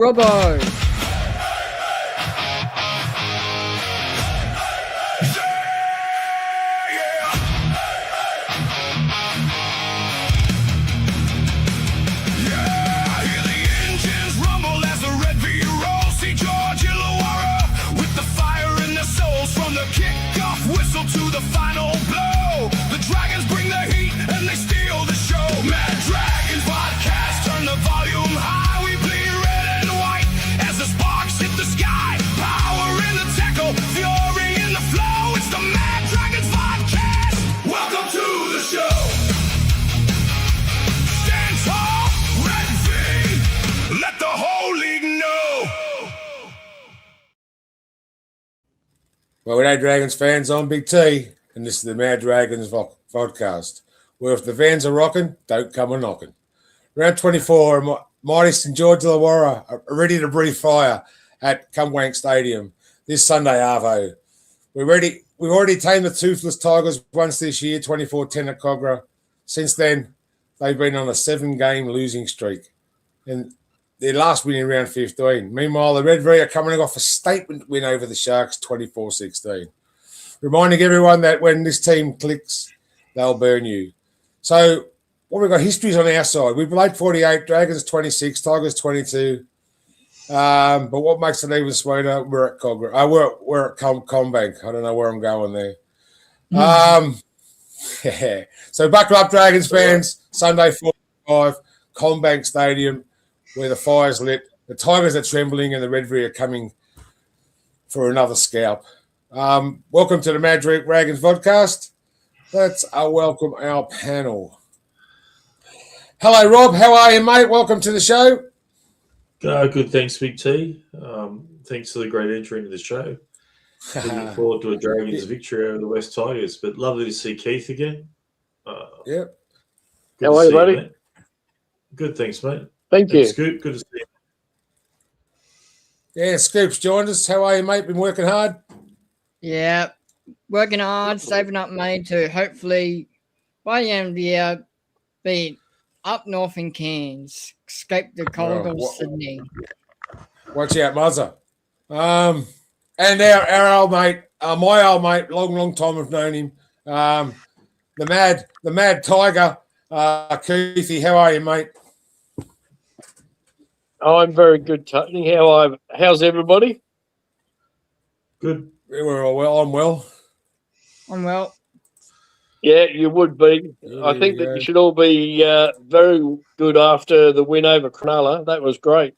Robbo. To the final blow, the dragons bring the heat and they steal the show. Mad Dragons podcast, turn the volume high. We bleed red and white as the sparks hit the sky. Power in the tackle, fury in the flow. It's the Mad Dragons podcast. Welcome to the show. Stand tall, Red V. Let the whole league know. Well, we know Dragons fans, I'm Big T, and this is the Mad Dragons podcast, where if the Vans are rocking, don't come a-knocking. Round 24, mighty St George Illawarra are ready to breathe fire at CommBank Stadium this Sunday, Arvo. We've already tamed the Toothless Tigers once this year, 24-10 at Cogra. Since then, they've been on a 7-game losing streak, and their last win in round 15. Meanwhile, the Red V are coming off a statement win over the Sharks, 24-16. Reminding everyone that when this team clicks, they'll burn you. So, what we've got, history's on our side. We played 48, Dragons 26, Tigers 22. But what makes it even sweeter, we're at Cogra. We're at CommBank. I don't know where I'm going there. Yeah. So, buckle up, Dragons fans. Sunday 45, CommBank Stadium, where the fire's lit, the Tigers are trembling, and the Red V are coming for another scalp. Welcome to the Mad Dragons podcast. Let's welcome our panel. Hello, Rob. How are you, mate? Welcome to the show. Good, thanks, Big T. Thanks for the great entry into the show. Looking forward to a Dragons victory over the West Tigers, but lovely to see Keith again. Yep. How are you, buddy? Mate. Good, thanks, mate. Thank you. Scoop, good to see you. Yeah, Scoop's joined us. How are you, mate? Been working hard? Yeah, working hard, saving up money to hopefully, by the end of the year, be up north in Cairns, escape the cold of Sydney. Watch out, Muzzer. And our old mate, my old mate, long time I've known him, the mad Tiger, Keithy. How are you, mate? I'm very good, Tony. How's everybody? Good. We're all well. I'm well. I'm well. Yeah, you would be. I think that you should all be very good after the win over Cronulla. That was great.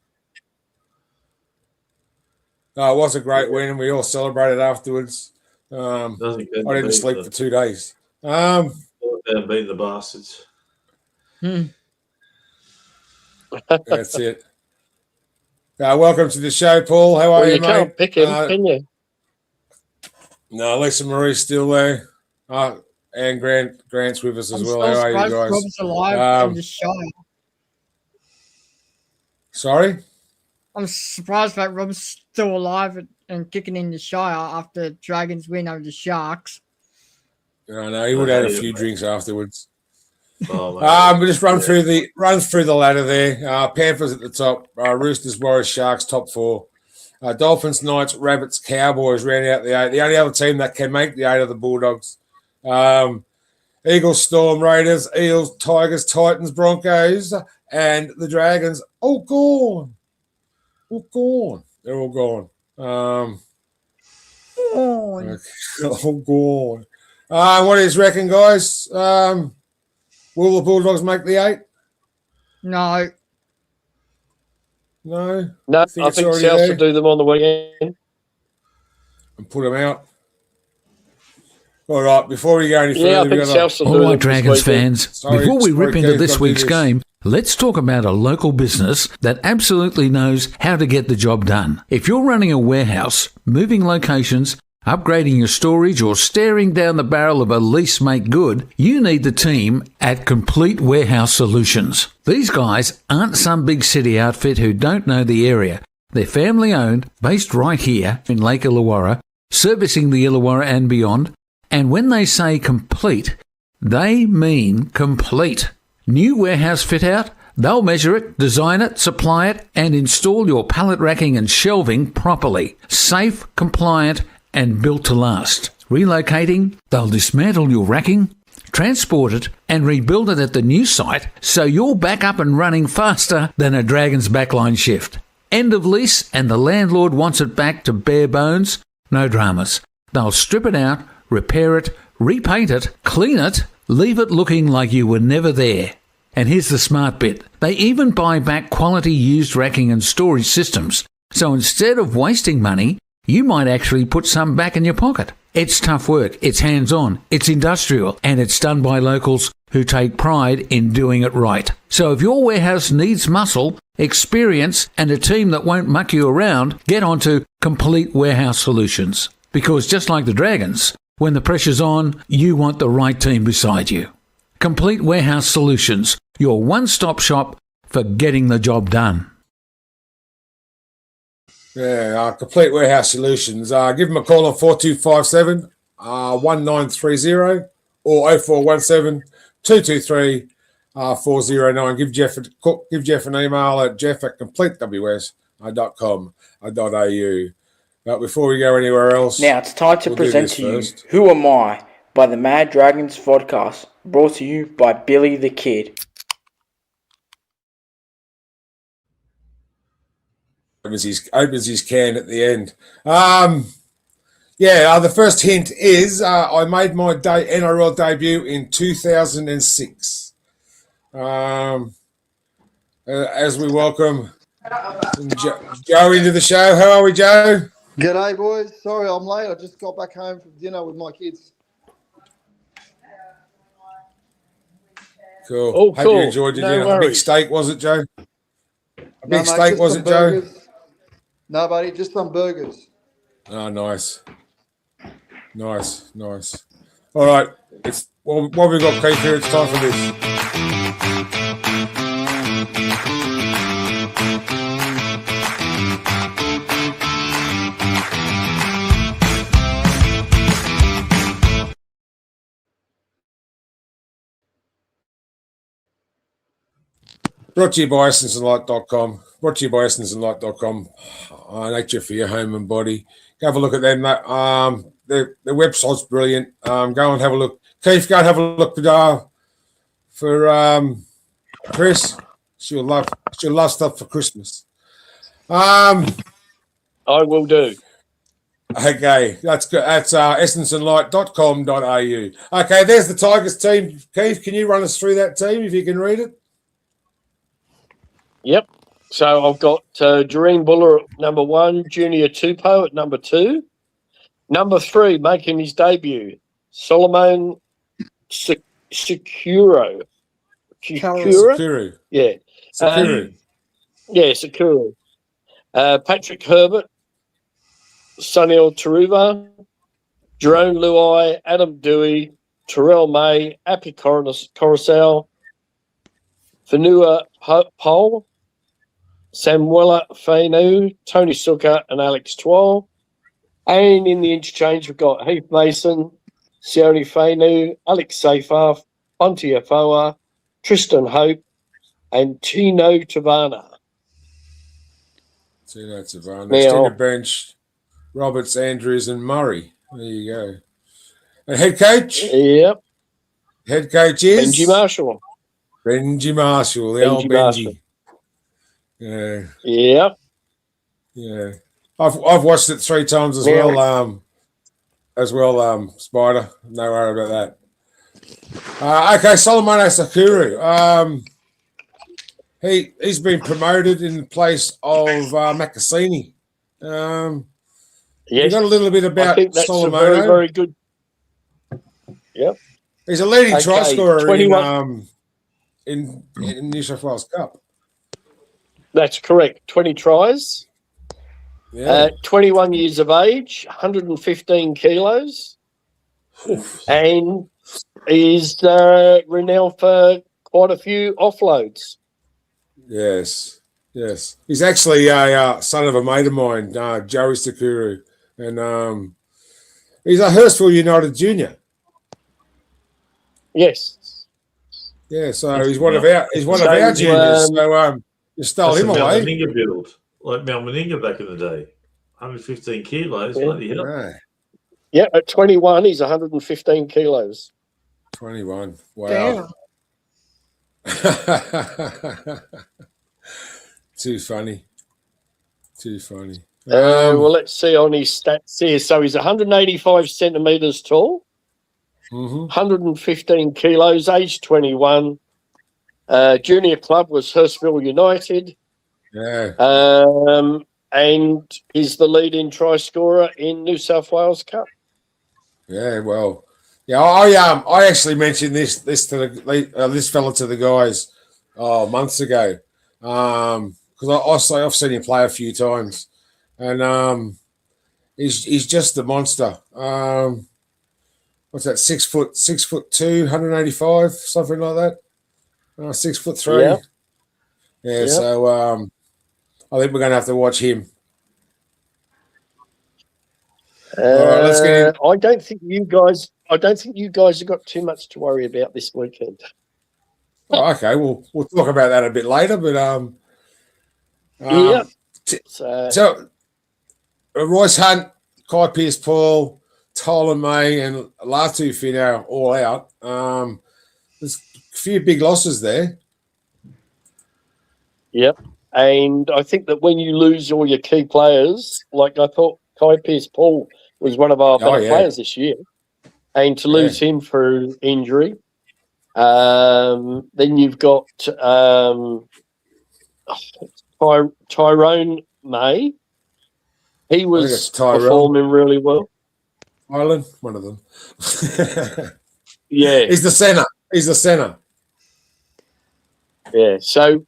It was a great win, and we all celebrated afterwards. I didn't sleep for 2 days. Beat the bastards. That's it. Welcome to the show, Paul. How are you, mate? You can't pick him, can you? No, Lisa Marie's still there. And Grant's with us as well. How are you guys? Rob's alive in the Shire. Sorry? I'm surprised that Rob's still alive and kicking in the Shire after Dragons win over the Sharks. I know he would have had a few drinks afterwards. Oh, we just run through the ladder there. Panthers at the top, Roosters, Warriors, Sharks, top 4. Dolphins, Knights, Rabbits, Cowboys round out the 8. The only other team that can make the 8 are the Bulldogs. Eagles, Storm, Raiders, Eels, Tigers, Titans, Broncos, and the Dragons. All gone. They're all gone. All gone. What do you reckon, guys? Will the Bulldogs make the 8? No. No, I think South will do them on the weekend. And put them out. All right, before we go any further, I think South will do them. All right, Dragons fans, before we rip into this week's game, let's talk about a local business that absolutely knows how to get the job done. If you're running a warehouse, moving locations, upgrading your storage, or staring down the barrel of a lease make good, you need the team at Complete Warehouse Solutions. These guys aren't some big city outfit who don't know the area. They're family owned, based right here in Lake Illawarra, servicing the Illawarra and beyond. And when they say complete, they mean complete. New warehouse fit out, They'll measure it, design it, supply it, and install your pallet racking and shelving properly. Safe, compliant, and built to last. Relocating, they'll dismantle your racking, transport it, and rebuild it at the new site so you're back up and running faster than a Dragon's backline shift. End of lease and the landlord wants it back to bare bones? No dramas. They'll strip it out, repair it, repaint it, clean it, leave it looking like you were never there. And here's the smart bit. They even buy back quality used racking and storage systems. So instead of wasting money, you might actually put some back in your pocket. It's tough work, it's hands-on, it's industrial, and it's done by locals who take pride in doing it right. So if your warehouse needs muscle, experience, and a team that won't muck you around, get onto Complete Warehouse Solutions. Because just like the Dragons, when the pressure's on, you want the right team beside you. Complete Warehouse Solutions, your one-stop shop for getting the job done. Yeah, Complete Warehouse Solutions. Give them a call on 4257 1930 or 0417 223 409. Give Jeff an email at jeff@completews.com.au. But before we go anywhere else, now it's time to present to you Who Am I by the Mad Dragons Vodcast, brought to you by Billy the Kid. Opens his can at the end. The first hint is I made my NRL debut in 2006. As we welcome Joe into the show. How are we, Joe? G'day, boys. Sorry I'm late. I just got back home from dinner with my kids. Cool. Oh, Hope cool. you enjoyed your No dinner. worries. A big steak, was it, Joe? A big mate, steak, just was some it, Joe? burgers. No, buddy, just some burgers. Oh, nice. Nice. All right. What we've got, Keith, here. It's time for this. Brought to you by essenceandlight.com. Brought to you by essenceandlight.com. Nature for your home and body. Go have a look at them. Their website's brilliant. Go and have a look. Keith, go and have a look for Chris. She'll love stuff for Christmas. I will do. Okay, that's good. That's essenceandlight.com.au. Okay, there's the Tigers team. Keith, can you run us through that team if you can read it? Yep. So I've got Doreen Buller at number 1, Junior Tupou at number 2. Number 3, making his debut, Solomon Sekuro. Sekuro. Yeah. Sekuro. Sekuro. Patrick Herbert, Sunil Taruva, Jerome Luai, Adam Dewey, Terrell May, Appy Coruscant, Fanua Pole, Samuela Fainu, Tony Suka, and Alex Twal. And in the interchange, we've got Heath Mason, Sione Fainu, Alex Seyfarth, Ponti Afoa, Tristan Hope, and Tino Tavana. Next to the Now, bench, Roberts, Andrews, and Murray. There you go. And head coach? Yep. Head coach is? Benji Marshall. Benji Marshall, the old Benji. Yeah. Yep. Yeah. I've watched it 3 times as well. Spider. No worry about that. Okay, Solomon Sakuru. He's been promoted in place of Makasini. Yes. You got a little bit about I think that's Solomon. a very, very good. Yep. He's a leading try scorer 21. in New South Wales Cup. That's correct. 20 tries. Yeah. 21 years of age, 115 kilos, and is renowned for quite a few offloads. Yes. He's actually a son of a mate of mine, Joey Sakuru, and he's a Hurstville United junior. Yes. Yeah, so he's one of our juniors. So you stole him away. Mount Meninga build, like Mount Meninga back in the day, 115 kilos. Yeah. Bloody hell! Yeah. Yeah, at 21, he's 115 kilos. 21. Wow. Damn. Too funny. Too funny. Well, let's see on his stats here. So he's 185 centimetres tall, 115 kilos, age 21. Junior club was Hurstville United. Yeah. And he's the leading try scorer in New South Wales Cup. Yeah, well, yeah, I actually mentioned this to this fella to the guys months ago because I've seen him play a few times, and he's just a monster. What's that? 6'2", 185, something like that. 6'3". Yeah. So I think we're going to have to watch him. All right, let's get in. I don't think you guys have got too much to worry about this weekend. Okay, we'll talk about that a bit later. But so Royce Hunt, Kai Pearce-Paul, Tyler May, and Latu Finau all out. There's a few big losses there. Yep, and I think that when you lose all your key players, like I thought Kai Pearce-Paul was one of our better players this year, and to lose him through injury. Then you've got Tyrone May. He was performing really well. Ireland, one of them. Yeah. He's the centre. Yeah, so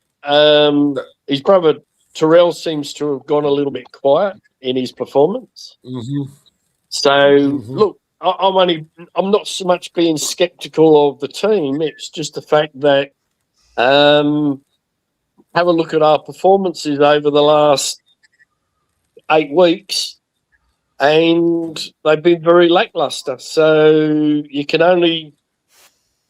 his brother Terrell seems to have gone a little bit quiet in his performance. So, look, I'm not so much being sceptical of the team. It's just the fact that have a look at our performances over the last 8 weeks, and they've been very lackluster. So you can only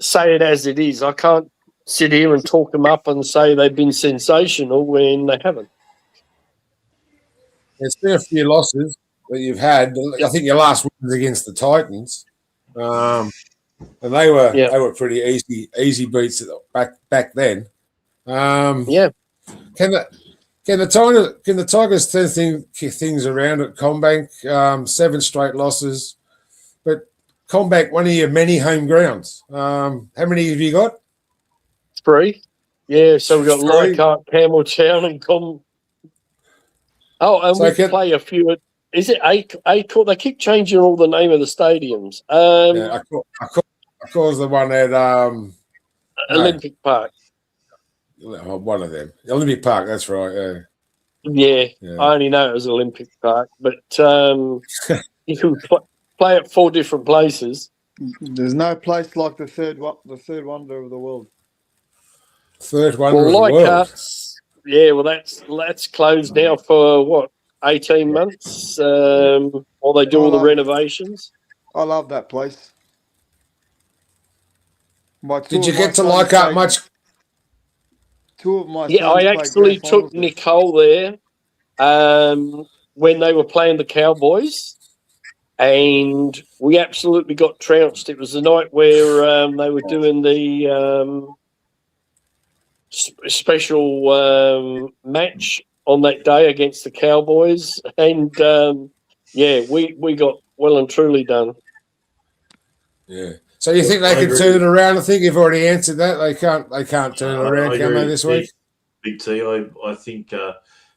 say it as it is. I can't sit here and talk them up and say they've been sensational when they haven't. There's been a few losses that you've had. I think your last win was against the Titans, and they were pretty easy beats back then. Can the Tigers turn things around at CommBank? 7 straight losses, but CommBank, one of your many home grounds. How many have you got? 3. Yeah, so we've got Leichhardt, Campbelltown, and we play a few. Is it Acourt? They keep changing all the name of the stadiums. I call the one at Olympic Park. One of them. Olympic Park, that's right, Yeah. I only know it was Olympic Park, but you can play at 4 different places. There's no place like the third wonder of the world. Third wonder of the world. Yeah, well, that's closed now for what, 18 months, while they do all the renovations. I love that place. Did you get to Leichhardt much? 2 of my I actually took Nicole there when they were playing the Cowboys, and we absolutely got trounced. It was the night where they were doing the special match on that day against the Cowboys, and we got well and truly done. Yeah. So you think they can turn it around? I think you've already answered that. They can't turn it around, can they, this week? Big T, I think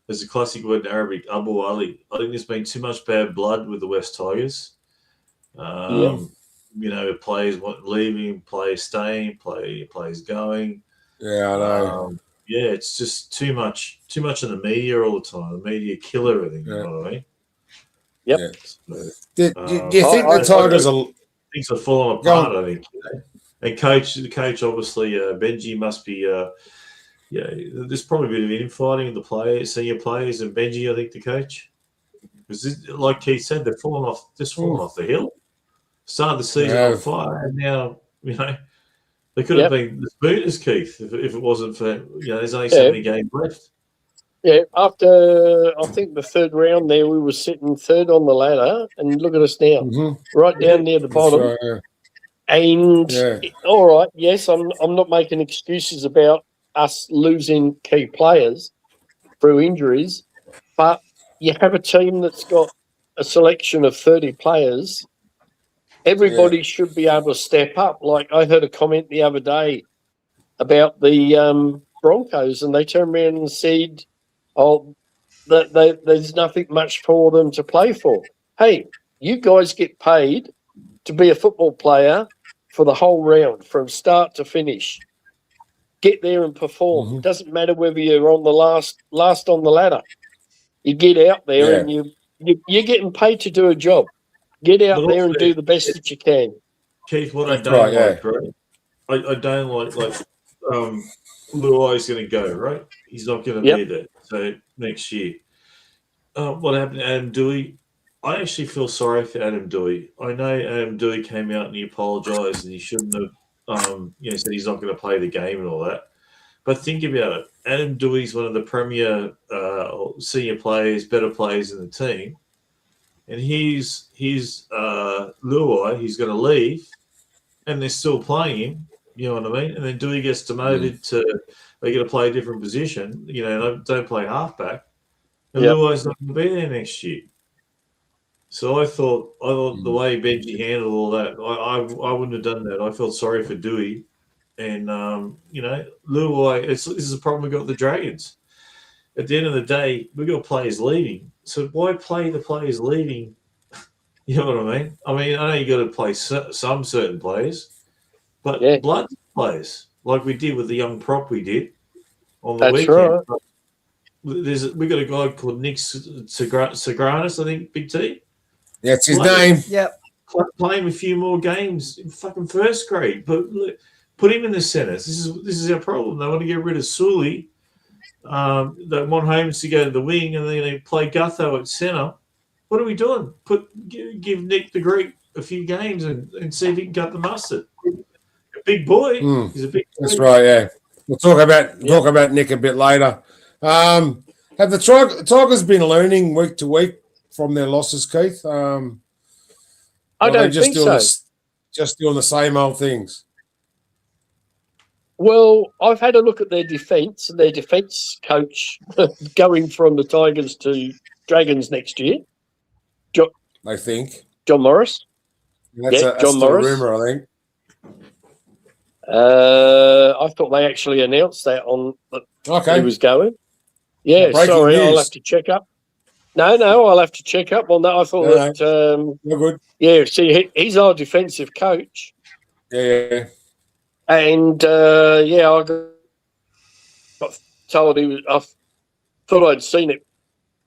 there's a classic word in Arabic, Abu Ali. I think there's been too much bad blood with the West Tigers. Players leaving, players staying, players going. Yeah, I know. It's just too much in the media all the time. The media kill everything. You know what I mean? Yep. Yeah. Do you think the Tigers are... Things are falling apart, I think. And the coach obviously, Benji must be... there's probably a bit of infighting with the senior players, and Benji, I think, the coach. Because, like Keith said, they're falling off the hill. Started the season on fire, and now, they're They could have been the Spooners, Keith, if it wasn't for, there's only so many games left. Yeah, after, I think, the third round there, we were sitting third on the ladder, and look at us now, right down near the bottom. Right, yeah. And, all right, yes, I'm not making excuses about us losing key players through injuries, but you have a team that's got a selection of 30 players. Everybody should be able to step up. Like I heard a comment the other day about the Broncos, and they turned around and said, that there's nothing much for them to play for. Hey, you guys get paid to be a football player for the whole round, from start to finish. Get there and perform. Doesn't matter whether you're on the last on the ladder. You get out there and you're getting paid to do a job. Get out there and do the best that you can. Keith, what I don't like, right? I don't like Luai's going to go, right? He's not going to be there. So next year. What happened to Adam Douay? I actually feel sorry for Adam Douay. I know Adam Douay came out and he apologised and he shouldn't have said he's not going to play the game and all that. But think about it. Adam Douay's one of the premier senior players, better players in the team. And he's Luai, he's going to leave, and they're still playing him. You know what I mean? And then Douay gets demoted to they get to play a different position. Don't play halfback. And Luai's not going to be there next year. So I thought the way Benji handled all that, I wouldn't have done that. I felt sorry for Douay, and Luai. This is a problem we got with the Dragons. At the end of the day, we got players leaving. So why play the players leaving? You know what I mean? I know you got to play some certain players, but blood players, like we did with the young prop we did on the weekend. Right. We got a guy called Nick Sagranis, I think, Big T. That's his name. Yep. Play him a few more games in fucking first grade, but put him in the centres. This is our problem. They want to get rid of Sully. They want Holmes to go to the wing, and then they play Gutho at centre. What are we doing? Give Nick the Greek a few games and see if he can cut the mustard. A big boy. He's a big boy. That's right, yeah. We'll talk about Nick a bit later. Have the Tigers been learning week to week from their losses, Keith? I don't think so. Just doing the same old things. Well, I've had a look at their defence and their defence coach going from the Tigers to Dragons next year. I think John Morris. That's John Morris. A rumor, I think. I thought they actually announced that he was going. Yeah, sorry, news. I'll have to check up. No, I'll have to check up on that. I thought that. You're good. Yeah, see, he's our defensive coach. Yeah. And I got told I thought I'd seen it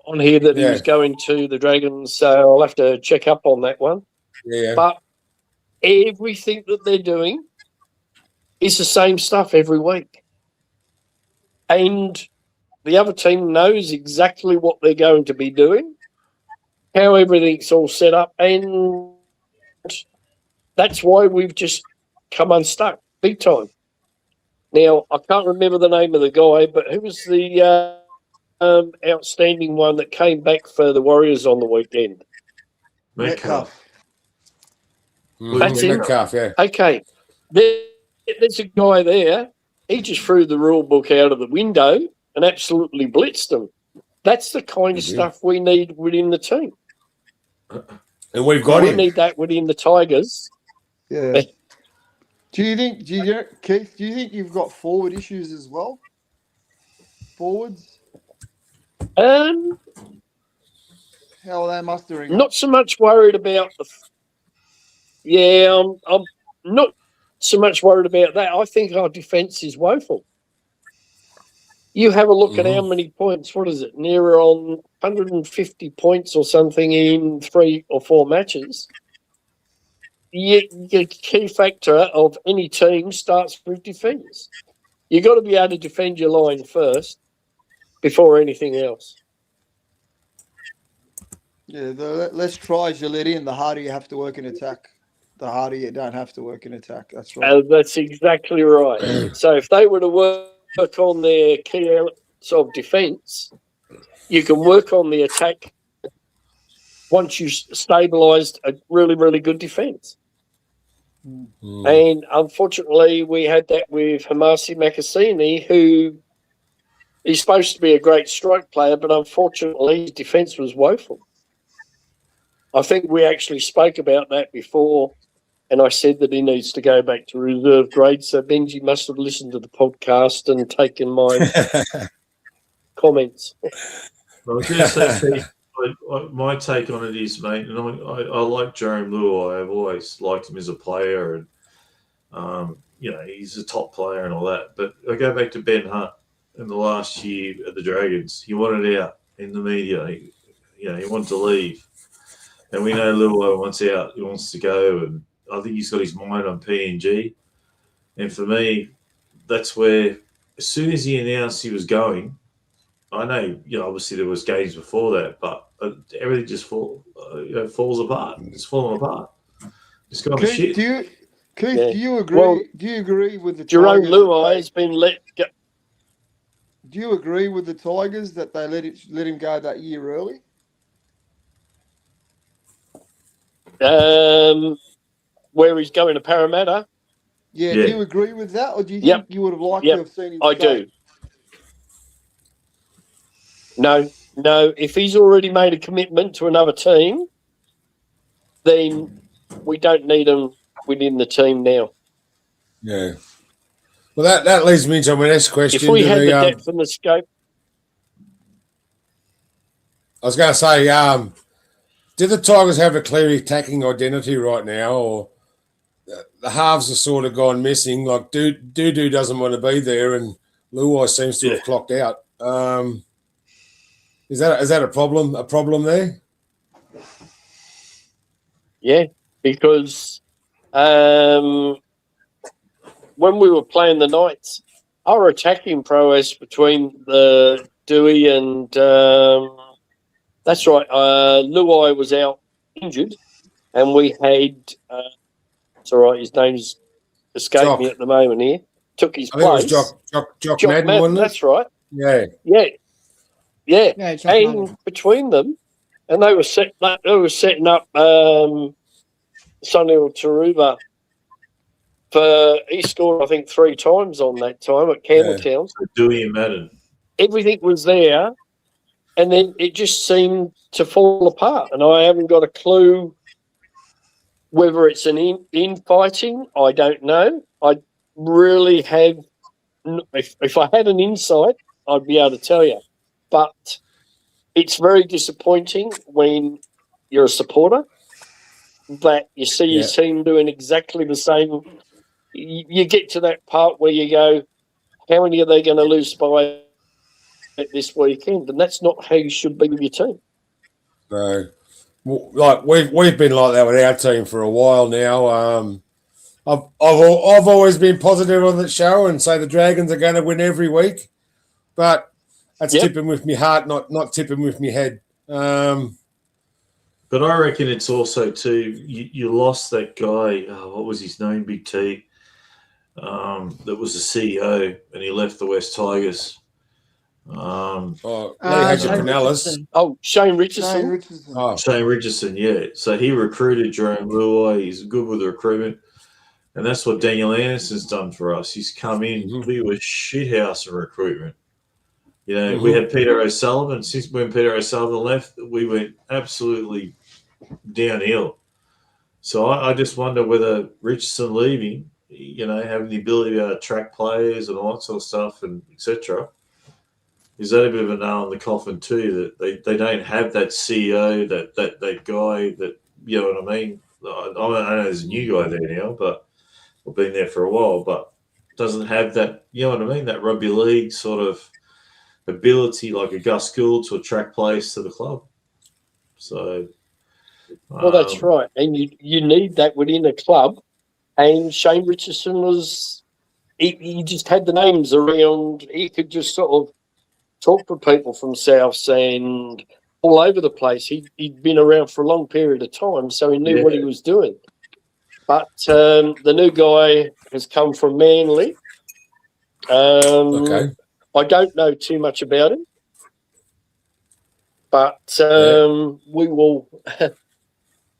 on here that he was going to the Dragons, so I'll have to check up on that one. Yeah. But everything that they're doing is the same stuff every week. And the other team knows exactly what they're going to be doing, how everything's all set up, and that's why we've just come unstuck big time. Now, I can't remember the name of the guy, but who was the outstanding one that came back for the Warriors on the weekend? Metcalf. That's him. Metcalf, yeah. Okay. There's a guy there. He just threw the rule book out of the window and absolutely blitzed them. That's the kind of stuff we need within the team. And we've got We need that within the Tigers. Yeah. Keith, do you think you've got forward issues as well? Forwards? How are they mustering? Not so much worried about I'm not so much worried about that. I think our defence is woeful. You have a look at how many points. What is it? Near on 150 points or something in 3 or 4 matches. Your key factor of any team starts with defence. You've got to be able to defend your line first before anything else. Yeah, the less tries you let in, the harder you have to work in attack. the harder you don't have to work in attack. That's right. That's exactly right. So if they were to work on their key elements of defence, you can work on the attack once you stabilised a really, really good defence. And unfortunately, we had that with Hamasi Makasini, who is supposed to be a great strike player, but unfortunately, his defence was woeful. I think we actually spoke about that before, and I said that he needs to go back to reserve grade. So Benji must have listened to the podcast and taken my comments. I was going to say, my take on it is, mate, and I like Jerome Luai. I've always liked him as a player, and he's a top player and all that. But I go back to Ben Hunt in the last year at the Dragons. He wanted out in the media. He wanted to leave, and we know Luai wants out. He wants to go, and I think he's got his mind on PNG. And for me, that's where, as soon as he announced he was going, I know, obviously there was games before that, but everything just falls apart. It's falling apart. It's gone to shit. Do you agree? Well, do you agree with the Jerome Tigers Luai has been let go? Do you agree with the Tigers that they let him go that year early? Where he's going to Parramatta? Yeah. Do you agree with that, or do you think you would have liked to have seen him? I do. No. If he's already made a commitment to another team, then we don't need him within the team now. Yeah. Well, that leads me to my next question. If we had the depth and the scope. I was going to say, do the Tigers have a clear attacking identity right now, or the halves have sort of gone missing? Like, Doo doesn't want to be there, and Luai seems to have clocked out. Is that a problem? A problem there? Yeah, because when we were playing the Knights, our attacking prowess between the Dewey and that's right, Luai was out injured, and we had it's all right. His name's escaped me at the moment here. Took his place. It was Jock Madden, wasn't it? That's right. Yeah. And between them, and they were setting up Sunil Taruba he scored, I think, 3 times on that time at Campbelltown. Dewey and Madden. Everything was there, and then it just seemed to fall apart. And I haven't got a clue whether it's an infighting. I don't know. I really have. If I had an insight, I'd be able to tell you. But it's very disappointing when you're a supporter that you see your team doing exactly the same. You get to that part where you go, how many are they going to lose by this weekend? And that's not how you should be with your team. No. Like we've been like that with our team for a while now. I've always been positive on the show and say the Dragons are going to win every week, but that's tipping with my heart, not tipping with my head. But I reckon it's also too. You lost that guy. What was his name? Big T. That was the CEO, and he left the West Tigers. Shane Richardson. Shane Richardson. Shane Richardson, yeah. So he recruited Jerome Luai. He's good with the recruitment. And that's what Daniel Anderson's done for us. He's come in. Mm-hmm. We were shithouse in recruitment. We had Peter O'Sullivan. Since when Peter O'Sullivan left, we went absolutely downhill. So I just wonder whether Richardson leaving, having the ability to attract players and all that sort of stuff and etc. Is that a bit of a nail in the coffin too, that they don't have that CEO, that guy that, you know what I mean? I know there's a new guy there now, but I've been there for a while, but doesn't have that, you know what I mean, that rugby league sort of ability like a Gus Gould to attract players to the club. So, well, that's right, and you need that within a club. And Shane Richardson he just had the names around. He could just sort of talk to people from Souths and all over the place. He'd been around for a long period of time, so he knew what he was doing. But the new guy has come from Manly. Okay. I don't know too much about him, but we will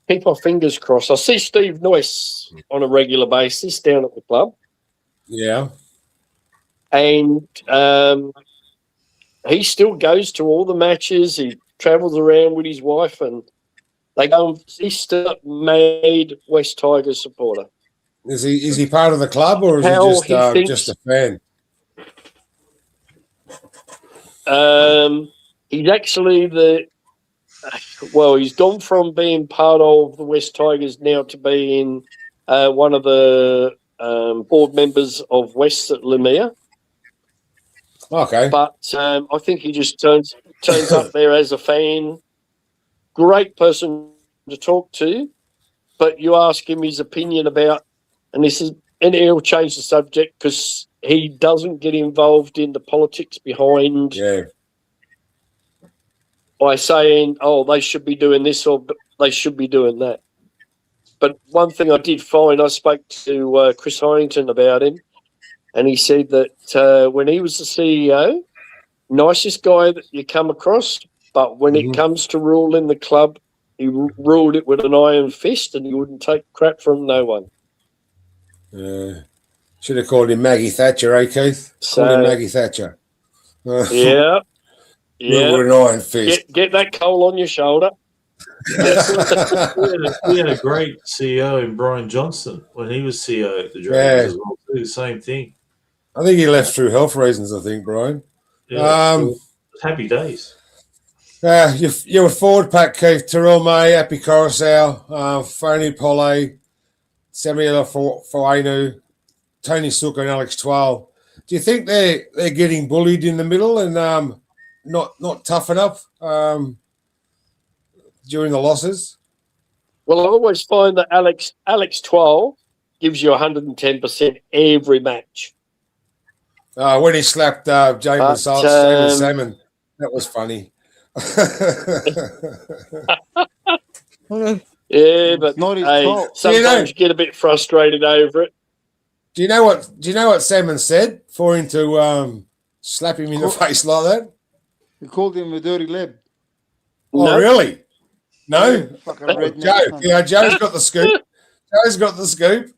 keep our fingers crossed. I see Steve Noyce on a regular basis down at the club. Yeah. And he still goes to all the matches. He travels around with his wife, and they go. He's still a made West Tigers supporter. Is he part of the club, or is he just a fan? He's actually he's gone from being part of the West Tigers now to being one of the board members of West at Lemire. Okay. But I think he just turns up there as a fan. Great person to talk to, but you ask him his opinion about, and he'll change the subject because he doesn't get involved in the politics behind by saying, oh, they should be doing this or they should be doing that. But one thing I did find, I spoke to Chris Harrington about him, and he said that when he was the CEO, nicest guy that you come across, but when it comes to ruling the club, he ruled it with an iron fist and he wouldn't take crap from no one. Should have called him Maggie Thatcher, eh, Keith? Called him Maggie Thatcher. Yeah. With an iron fist. Get that coal on your shoulder. We had a great CEO in Brian Johnson when he was CEO at the Dragons as well. Too. Same thing. I think he left through health reasons, I think, Brian. Yeah, happy days. You're a forward pack, Keith. Terrell May, Happy Coruscant, Phony Polly, Samuel Fainu, Tony Suka and Alex Twal. Do you think they're getting bullied in the middle and not tough enough during the losses? Well, I always find that Alex Twal gives you 110% every match. When he slapped James Salmon, that was funny. Yeah, but not his fault. Sometimes you get a bit frustrated over it. Do you know what Salmon said for him to slap him in the face like that? He called him a dirty leb. Oh, no. Really? No? Yeah, fucking redneck. Joe. Joe's got the scoop. Joe's got the scoop.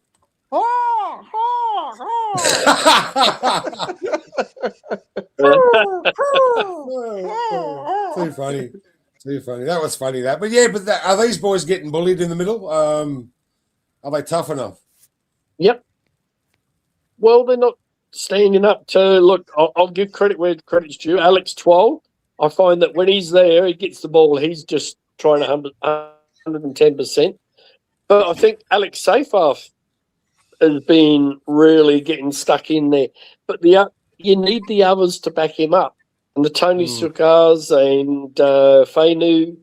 Too funny. That was funny. But are these boys getting bullied in the middle? Are they tough enough? Yep. Well, they're not standing up to look. I'll give credit where credit's due. Alex Twal, I find that when he's there, he gets the ball. He's just trying 110%. But I think Alex Seyfarth has been really getting stuck in there. But you need the others to back him up. And the Tony Sukars and Fainu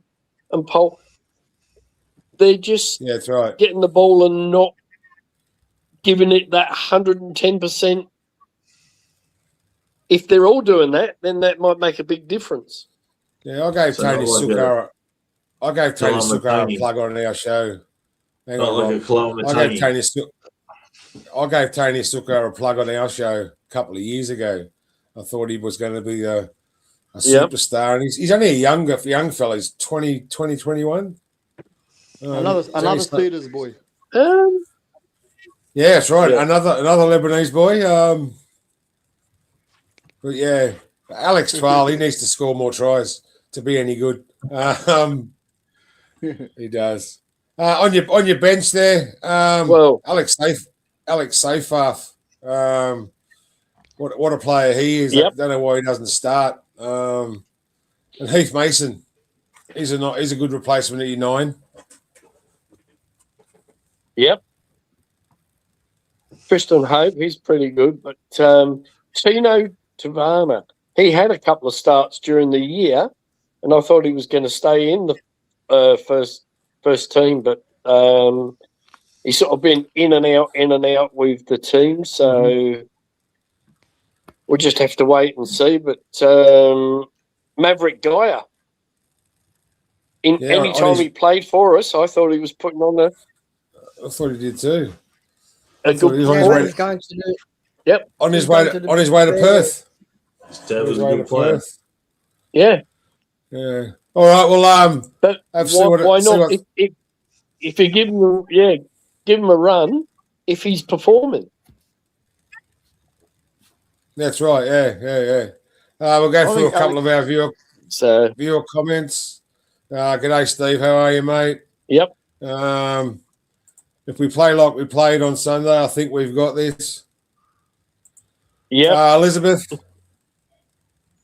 and Paul, they're just that's right. Getting the ball and not giving it that 110%. If they're all doing that, then that might make a big difference. Yeah, I gave Tony Sukar a plug on our show. I gave Tony Sukar a plug on our show a couple of years ago. I thought he was going to be a superstar, and he's only a young fella. He's 21. Another Peters boy. Yeah, that's right. Yeah. Another Lebanese boy. But yeah, Alex Twal, he needs to score more tries to be any good. He does. On your bench there, Alex Seyfarth. What a player he is. Yep. I don't know why he doesn't start. And Heath Mason, he's a good replacement at your 9. Yep. Tristan Hope, he's pretty good. But Tino Tavana, he had a couple of starts during the year, and I thought he was going to stay in the first team, but he's sort of been in and out with the team, so we'll just have to wait and see. But Maverick Geyer, any time he played for us, I thought he was putting on I thought he did too. A good He was he's going to do. Yep. on his way to Perth. That was a good player. Yeah. Yeah. All right. Well, But why not? If you give him a run, if he's performing. That's right. Yeah. We'll go through a couple of our viewer comments. G'day, Steve. How are you, mate? Yep. If we play like we played on Sunday, I think we've got this. Yeah. Elizabeth.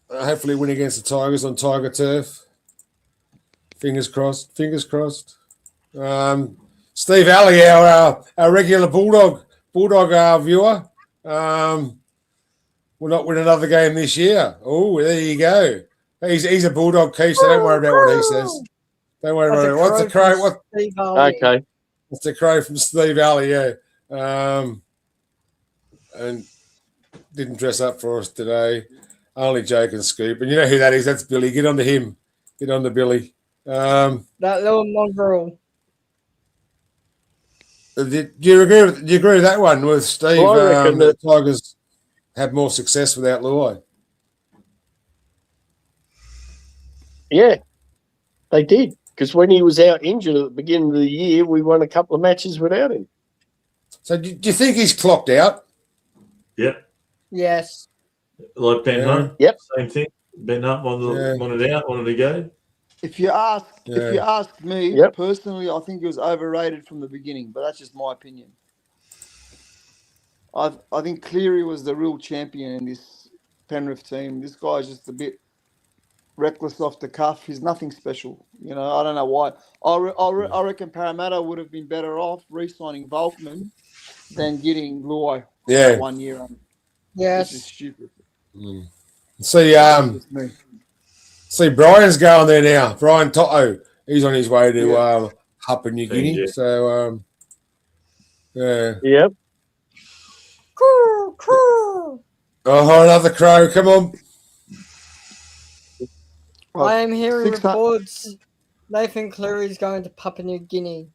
Hopefully win against the Tigers on Tiger turf. Fingers crossed. Steve Alley, our regular Bulldog viewer. We'll not win another game this year. Oh, there you go. He's a Bulldog, Keith, so don't worry about what he says. Don't worry about it. What's the crow? Okay. It's the crow from Steve Alley, yeah. And didn't dress up for us today. Only joking, Scoop. And you know who that is? That's Billy. Get on to him. Get on to Billy. That little mongrel. Do you agree with that one with Steve? Well, I reckon the Tigers had more success without Luai. Yeah, they did. Because when he was out injured at the beginning of the year, we won a couple of matches without him. So do you think he's clocked out? Yep. Yes. Like Ben Hunt? Yep. Same thing. Ben Hunt wanted out, wanted to go. If you ask me personally, I think he was overrated from the beginning, but that's just my opinion. I think Cleary was the real champion in this Penrith team. This guy's just a bit reckless off the cuff. He's nothing special. You know, I don't know why. I reckon Parramatta would have been better off re-signing Volkman than getting Luai 1 year on. Yes. Which is stupid. See, Brian's going there now. Brian Toto. He's on his way to Papua New Guinea. Yeah. So, Yep. Crow. Oh, another crow. Come on. I am hearing reports Nathan Cleary is going to Papua New Guinea.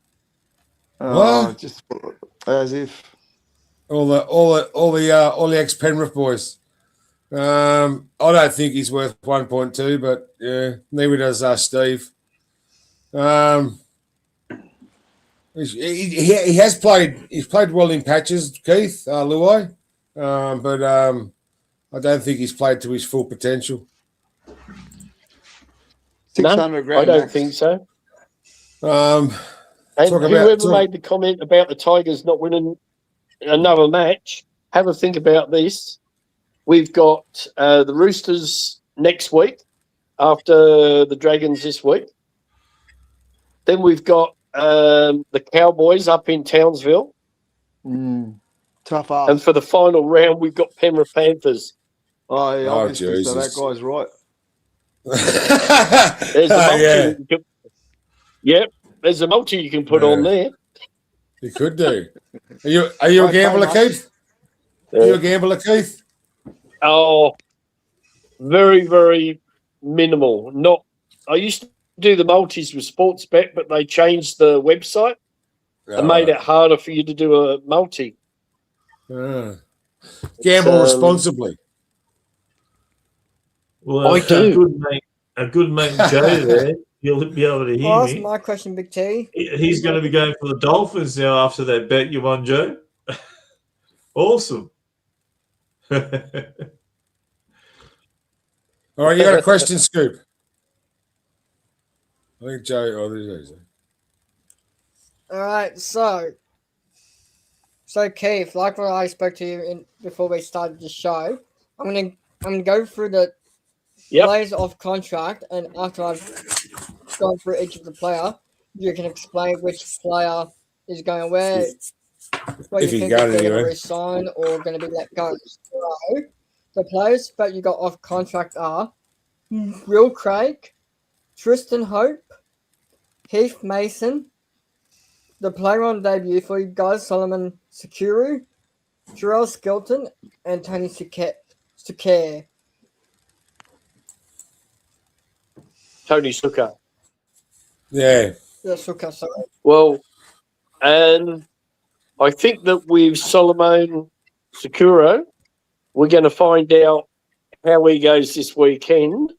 What? Just as if all the ex Penrith boys. I don't think he's worth 1.2, but yeah, neither does Steve. He has played. He's played well in patches, Keith Luai, but I don't think he's played to his full potential. 600 grand. I don't think so. And whoever made the comment about the Tigers not winning another match, have a think about this. We've got the Roosters next week after the Dragons this week. Then we've got the Cowboys up in Townsville. Tough ass. And for the final round, we've got Penrith Panthers. Oh, yeah, obviously, so that guy's right. There's a multi. Yep, there's a multi you can put on there. You could do. Are you a gambler, Keith? Are you a gambler, Keith? Oh, very, very minimal. I used to do the multis with Sportsbet, but they changed the website and made it harder for you to do a multi. Gamble responsibly. Well, I do. A good mate Joe there. You'll be able to hear Well, that's me. my question, Big T. He's going to be going for the Dolphins now after that bet you won, Joe. Awesome. All right, you got a question, Scoop? I think Joe. Oh, there he is. All right, so Keith, like what I spoke to you before we started the show, I'm gonna go through the players off contract, and after I've gone through each of the player, you can explain which player is going where, what you think they're going to resign or going to be let go. So the players that you got off contract are Will Craig, Tristan Hope, Heath Mason, the player on debut for you guys, Solomon Sekuru, Jarrell Skelton, and Tony Suker. Tony Suker. Yeah. Yeah, Suker, sorry. Well, and I think that with Solomon Sakuro, we're going to find out how he goes this weekend.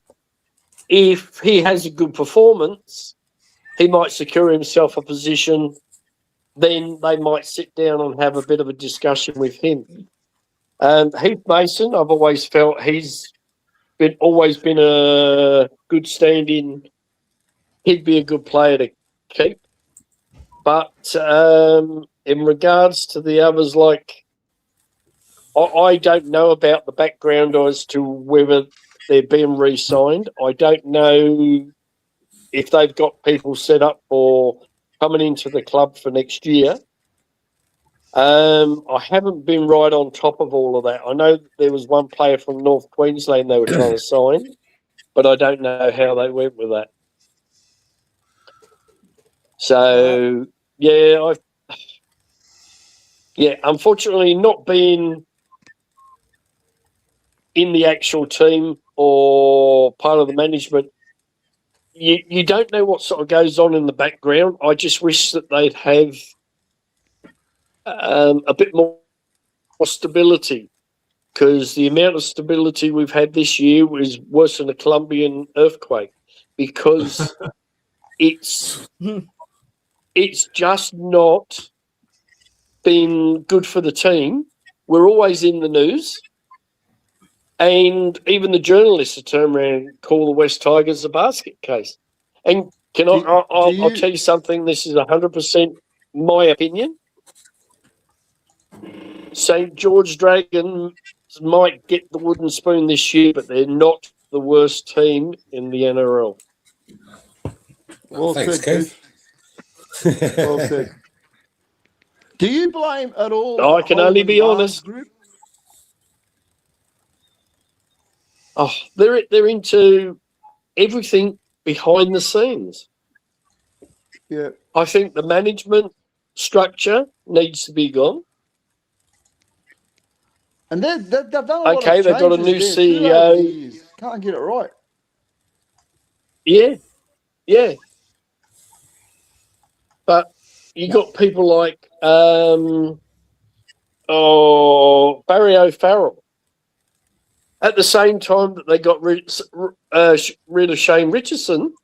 If he has a good performance, he might secure himself a position. Then they might sit down and have a bit of a discussion with him. Heath Mason, I've always felt he's always been a good stand-in. He'd be a good player to keep. But in regards to the others, like I don't know about the background as to whether they're being re-signed. I don't know if they've got people set up for coming into the club for next year. I haven't been right on top of all of that. I know there was one player from North Queensland they were trying to sign, but I don't know how they went with that. So, unfortunately, not being in the actual team or part of the management, you don't know what sort of goes on in the background. I just wish that they'd have a bit more stability, because the amount of stability we've had this year was worse than a Colombian earthquake, because it's just not been good for the team. We're always in the news, and even the journalists have turned around and call the West Tigers a basket case. And I'll tell you something, this is 100% my opinion. St. George Dragons might get the wooden spoon this year, but they're not the worst team in the NRL. Well Thanks, said, Keith. Well said. Do you blame at all? I can only be honest. Group? Oh, they're into everything behind the scenes. Yeah. I think the management structure needs to be gone. And they've done a lot of they've got a new changes CEO. Can't get it right. Yeah. But you got people like Barry O'Farrell. At the same time that they got rid of Shane Richardson,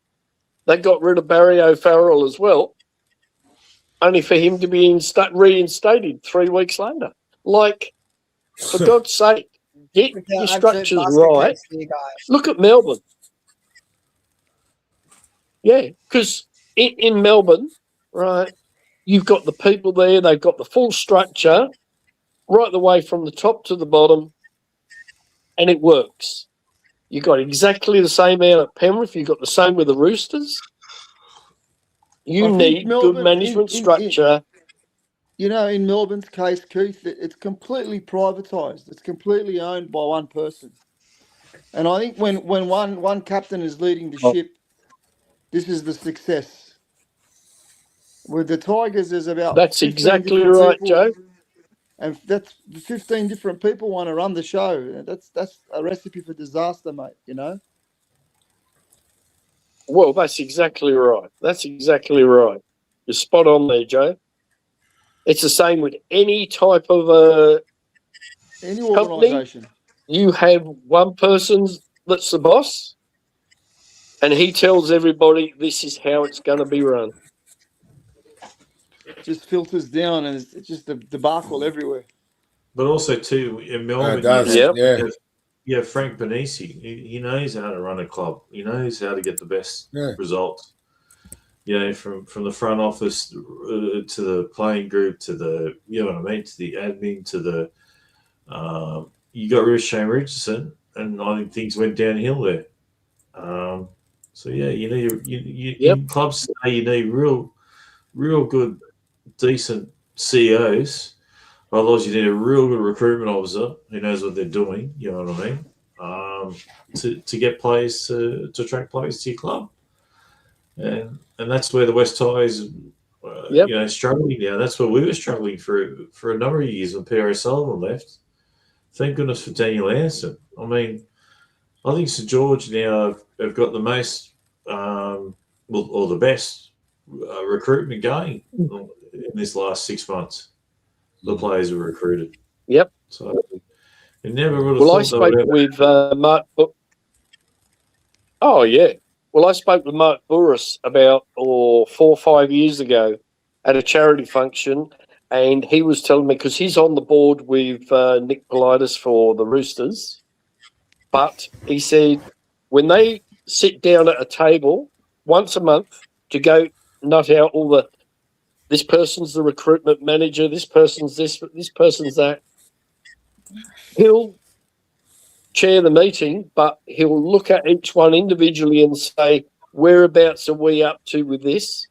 they got rid of Barry O'Farrell as well, only for him to be reinstated 3 weeks later. Like, for God's sake, get your structures right. Look at Melbourne. Yeah, because in Melbourne, right, you've got the people there, they've got the full structure, right the way from the top to the bottom, and it works. You've got exactly the same out at Penrith, you've got the same with the Roosters. You need Melbourne, good management structure. In Melbourne's case, Keith, it's completely privatised. It's completely owned by one person. And I think when one captain is leading the ship, this is the success. With the Tigers, there's about that's exactly right, people, Joe. And that's 15 different people want to run the show. That's a recipe for disaster, mate. Well, that's exactly right. You're spot on there, Joe. It's the same with any type of any organisation. You have one person that's the boss, and he tells everybody this is how it's going to be run. It just filters down, and it's just a debacle everywhere. But also, too, in Melbourne, you have Frank Benisi. He knows how to run a club. He knows how to get the best results. From the front office to the playing group to the, to the admin to the, you got rid of Shane Richardson, and I think things went downhill there. In clubs today, you need real good, decent CEOs. Otherwise, you need a real good recruitment officer who knows what they're doing. You know what I mean? To get players to attract players to your club. And that's where the West Tigers, struggling now. That's where we were struggling for a number of years when Peter O'Sullivan left. Thank goodness for Daniel Anderson. I mean, I think St. George now have got the most, or the best recruitment going in this last 6 months. the players were recruited. Yep. So you never would have Well, I thought spoke with Mark. Oh yeah. Well, I spoke with Mark Burris about 4 or 5 years ago at a charity function, and he was telling me, because he's on the board with Nick Politis for the Roosters, but he said when they sit down at a table once a month to go nut out all the, this person's the recruitment manager, this person's this person's that, he'll chair the meeting, but he'll look at each one individually and say, whereabouts are we up to with this?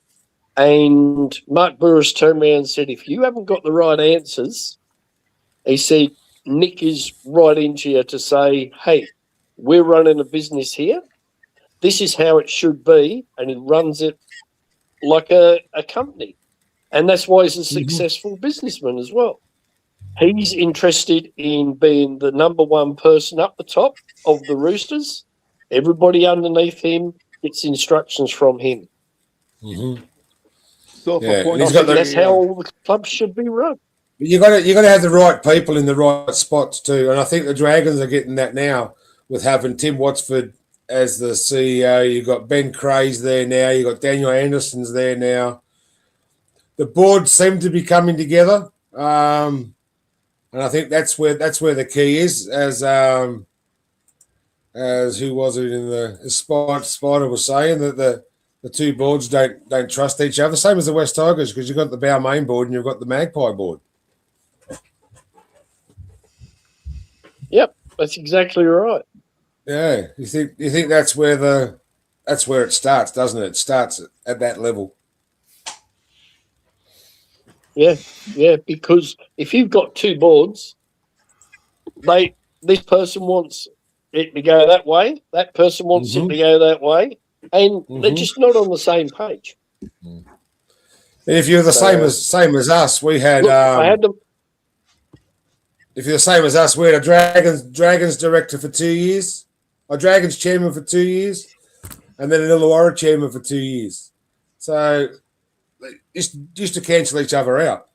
And Mark Burris turned around and said, if you haven't got the right answers, he said, Nick is right into you to say, hey, we're running a business here. This is how it should be. And he runs it like a company. And that's why he's a successful businessman as well. He's interested in being the number one person up the top of the Roosters. Everybody underneath him gets instructions from him. Mm-hmm. So Yeah, for he's got the- That's how all the clubs should be run. You got to have the right people in the right spots too, and I think the Dragons are getting that now with having Tim Watford as the CEO. You've got Ben Craze there now. You've got Daniel Anderson's there now. The board seem to be coming together, and I think that's where the key is. As who was it in the Spider was saying that the two boards don't trust each other. Same as the West Tigers, because you've got the Balmain board and you've got the Magpie board. Yep, that's exactly right. Yeah, you think that's where it starts, doesn't it? It starts at that level. Yeah, because if you've got two boards, this person wants it to go that way, that person wants it to go that way, and they're just not on the same page. And if you're the same as us, we had. Look, I had them. If you're the same as us, we had a Dragons director for 2 years, a Dragons chairman for 2 years, and then an Illawarra chairman for 2 years. So just to cancel each other out.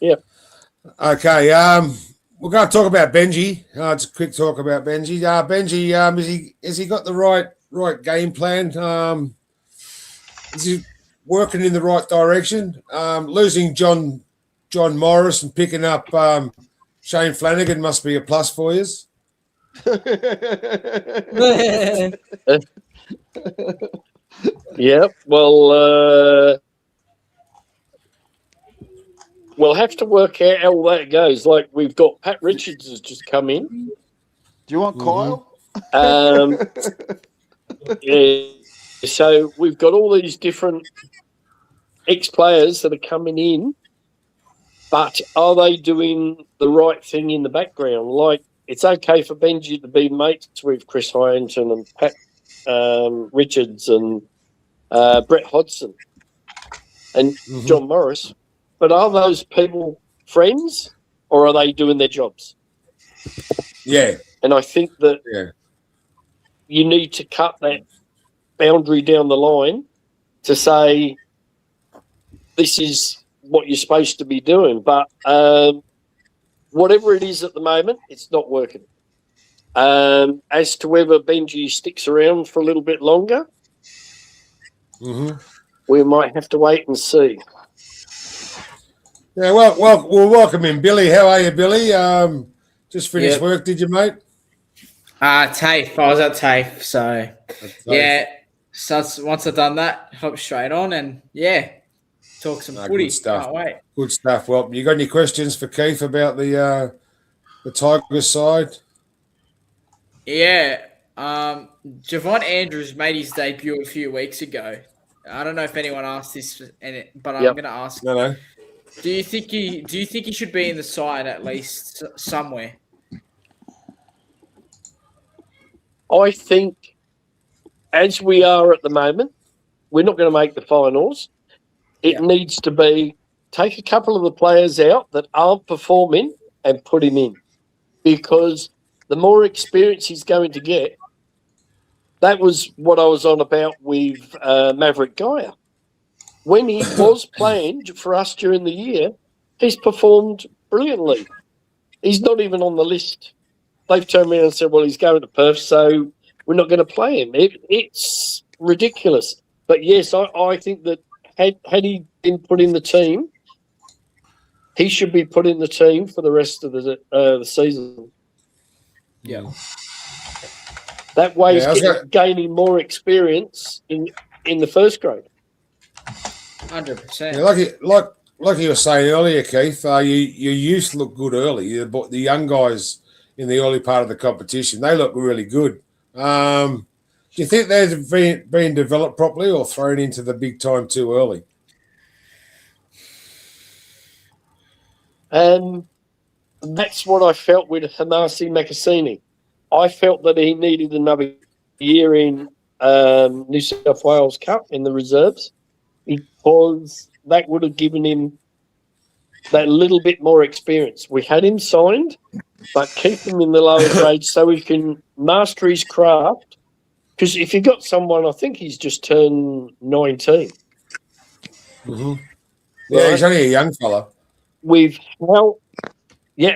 Yeah. Okay. We're going to talk about Benji. Just a quick talk about Benji. Benji, has he got the right game plan? Is he working in the right direction? Losing John Morris and picking up Shane Flanagan must be a plus for you. Yeah, well, we'll have to work out how all that goes. Like, we've got Pat Richards has just come in. Do you want Kyle? Yeah, so we've got all these different ex-players that are coming in, but are they doing the right thing in the background? Like, it's okay for Benji to be mates with Chris Hyington and Pat Richards and Brett Hodgson and John Morris, but are those people friends or are they doing their jobs? Yeah. And I think that you need to cut that boundary down the line to say this is what you're supposed to be doing. But whatever it is at the moment, it's not working. As to whether Benji sticks around for a little bit longer, we might have to wait and see. Yeah, well, we'll welcome him. Billy, how are you, Billy? Just finished work, did you, mate? TAFE. I was at TAFE, so So once I've done that, hop straight on and talk some footy. Good stuff. Can't wait. Good stuff. Well, you got any questions for Keith about the Tigers side? Yeah. Javon Andrews made his debut a few weeks ago. I don't know if anyone asked this, but I'm going to ask. No. Do you think he should be in the side at least somewhere? I think, as we are at the moment, we're not going to make the finals. It needs to be take a couple of the players out that aren't performing and put him in, because the more experience he's going to get. That was what I was on about with Maverick Geyer. when he was planned for us during the year, he's performed brilliantly. He's not even on the list. They've turned around and said, well, he's going to Perth, so we're not going to play him. It's ridiculous. But, yes, I think that had he been put in the team, he should be put in the team for the rest of the season. Yeah. That way he's gaining more experience in the first grade. 100%. Yeah, like you were saying earlier, Keith, your youth look good early. The young guys in the early part of the competition, they look really good. Do you think they've been developed properly or thrown into the big time too early? That's what I felt with Hanasi Makasini. I felt that he needed another year in New South Wales Cup in the reserves because that would have given him that little bit more experience. We had him signed, but keep him in the lower grades so he can master his craft. Because if you got someone, I think he's just turned 19. Mm-hmm. Yeah, right? He's only a young fella.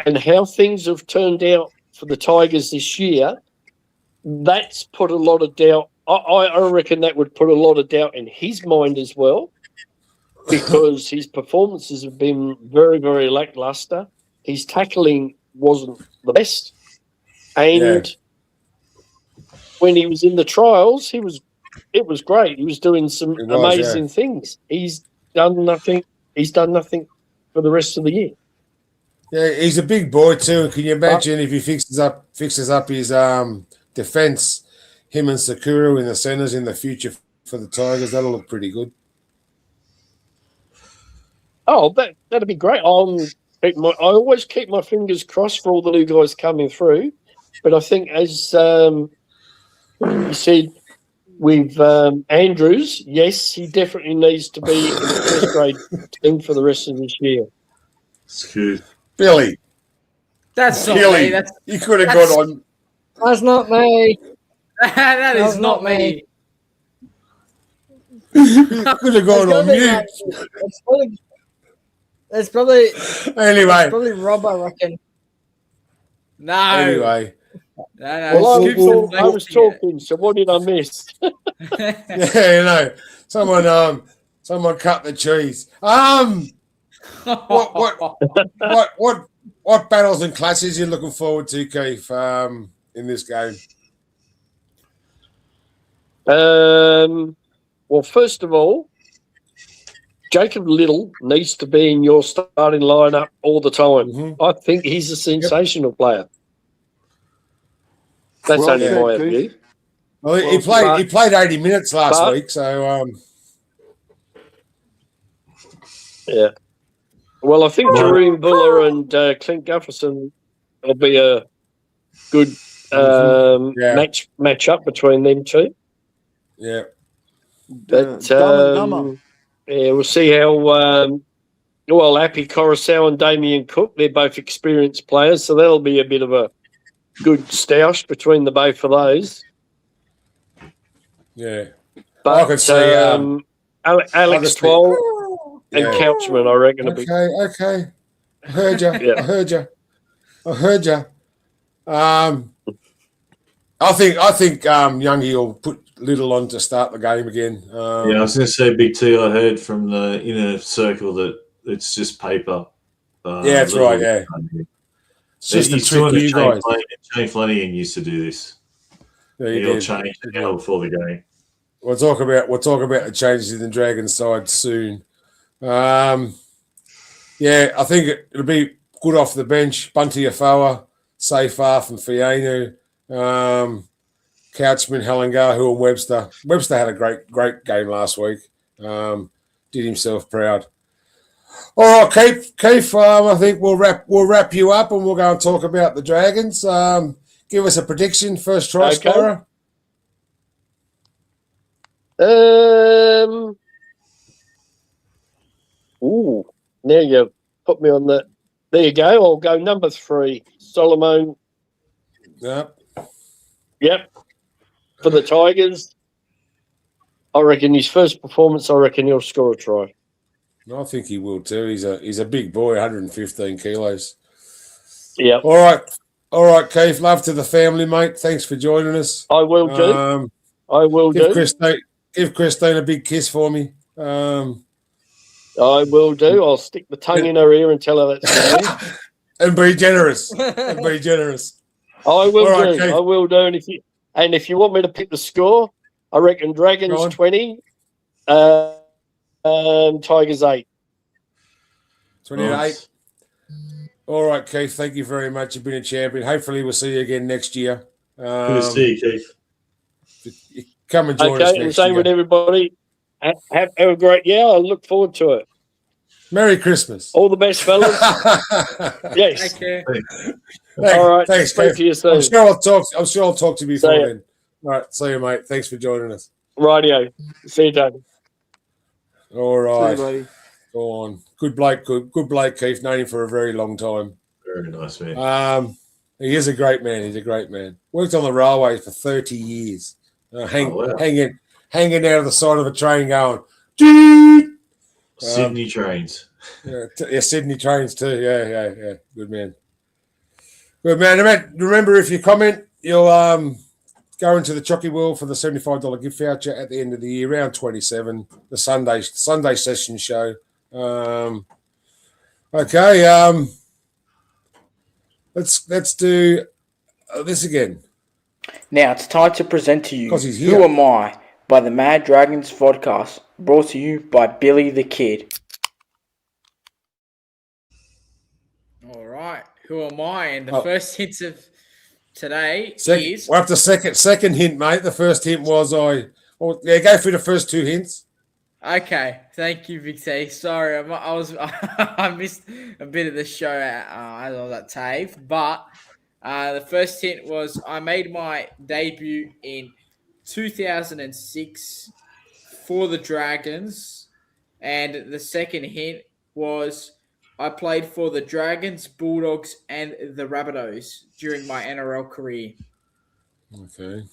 And how things have turned out for the Tigers this year, that's put a lot of doubt. I reckon that would put a lot of doubt in his mind as well, because his performances have been very, very lackluster. His tackling wasn't the best. And when he was in the trials, it was great. He was doing some amazing things. He's done nothing for the rest of the year. Yeah, he's a big boy too. Can you imagine if he fixes up his defence, him and Sakura in the centres in the future for the Tigers? That'll look pretty good. Oh, that'd be great. I always keep my fingers crossed for all the new guys coming through, but I think as you said with Andrews, yes, he definitely needs to be in the first grade team for the rest of this year. Excuse Billy. That's not Billy. me. You could have gone on. That's not me. That is not me. You could have gone on mute. It's probably Anyway. It's probably Rob, I reckon. No. Anyway. No. Well, I was talking, so what did I miss? Yeah, someone cut the cheese. What battles and clashes are you looking forward to, Keith, in this game? Well, first of all, Jacob Little needs to be in your starting lineup all the time. Mm-hmm. I think he's a sensational player. That's only my view. Well, he played 80 minutes last week, so yeah. Well, I think Jerome Buller and Clint Gufferson will be a good match up between them two. Yeah. But we'll see how. Happy Coruscant and Damien Cook, they're both experienced players, so that'll be a bit of a good stoush between the both of those. Yeah. But I could see Alex Twoll and Couchman, I reckon. Okay. I heard you. I heard you. I think Youngie will put Little on to start the game again. I was going to say, Big T, I heard from the inner circle that it's just paper. That's right, yeah. It's just a trick for you guys. Shane Flanagan used to do this. He'll change the hell before the game. We'll talk about the changes in the Dragons side soon. I think it'll be good off the bench. Bunty Afoa, Seyfarth and Fienu, Couchman, Hellingahu and Webster. Webster had a great game last week. Did himself proud. All right, Keith. I think we'll wrap you up and we'll go and talk about the Dragons. Give us a prediction. First try scorer. Now you put me on the. There you go. I'll go number 3, Solomon. Yep. For the Tigers. I reckon his first performance, I reckon he'll score a try. I think he will too. He's a big boy, 115 kilos. Yeah. All right, Keith. Love to the family, mate. Thanks for joining us. I will do. Give Christine a big kiss for me. I will do. I'll stick the tongue in her ear and tell her that's and be generous. I will do. I will do. And if you want me to pick the score, I reckon Dragons 20, Tigers 8. 28. Nice. All right, Keith. Thank you very much. You've been a champion. Hopefully, we'll see you again next year. Good to see you, Keith. Come and join us next year. And same with everybody. Have a great year. I look forward to it. Merry Christmas. All the best, fellas. Yes. Thank you. All right. Thanks, Speak to you soon. I'm sure I'll talk to you before then. All right. See you, mate. Thanks for joining us. Rightio. See you, David. All right. See you, buddy. Go on. Good bloke, Keith. Known him for a very long time. Very nice, man. He is a great man. He's a great man. Worked on the railway for 30 years. Hanging out of the side of a train going, Sydney trains. Yeah, Sydney trains too. Yeah. Good man. Remember, if you comment, you'll go into the Chocky World for the $75 gift voucher at the end of the year, round 27, the Sunday session show. Okay. Let's do this again. Now it's time to present to you He's here. Who Am I by the Mad Dragons Vodcast, brought to you by Billy the Kid. All right. Who am I? And the first hint of today is... Well, after second hint, mate. The first hint was go through the first two hints. Okay, thank you, Big T. Sorry, I missed a bit of the show as I was at TAFE, but the first hint was I made my debut in 2006 for the Dragons, and the second hint was I played for the Dragons, Bulldogs, and the Rabbitohs during my NRL career. Okay.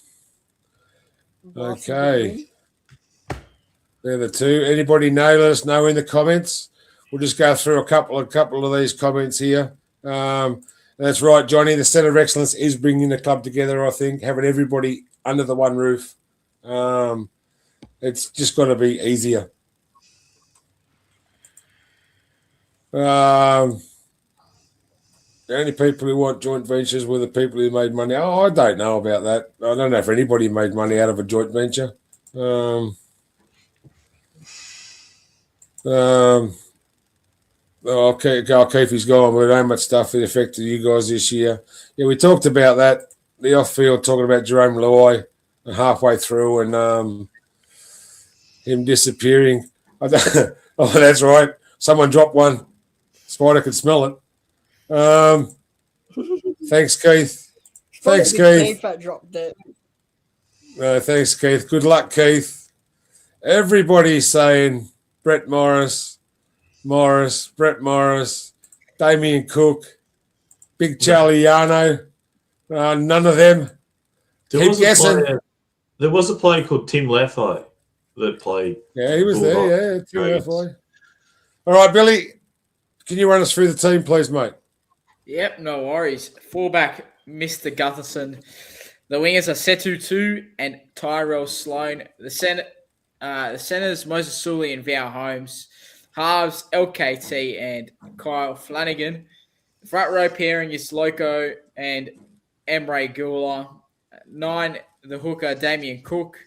They're the two. Anybody know? Let us know in the comments. We'll just go through a couple of these comments here. That's right, Johnny. The Centre of Excellence is bringing the club together, I think, having everybody under the one roof. It's just got to be easier. The only people who want joint ventures were the people who made money. Oh, I don't know about that. I don't know if anybody made money out of a joint venture. Keefe's gone. We don't much stuff that affected you guys this year. Yeah, we talked about that. The off-field talking about Jerome Luai halfway through and him disappearing. Oh, that's right. Someone dropped one. Spider could smell it. Thanks, Keith. Thanks, Keith. Thanks, Keith. Good luck, Keith. Everybody's saying Brett Morris, Brett Morris, Damien Cook, Big Charlie Yano. None of them. There was a player called Tim Laffey that played. Yeah, he was there. Yeah, Tim Laffey. All right, Billy, can you run us through the team, please, mate? Yep, no worries. Fullback, Mr. Gutherson. The wingers are Setu Tu and Tyrell Sloan. The centers, Moses Sully and Val Holmes. Halves, LKT and Kyle Flanagan. The front row pairing is Loco and Emre Gula. 9, the hooker, Damien Cook.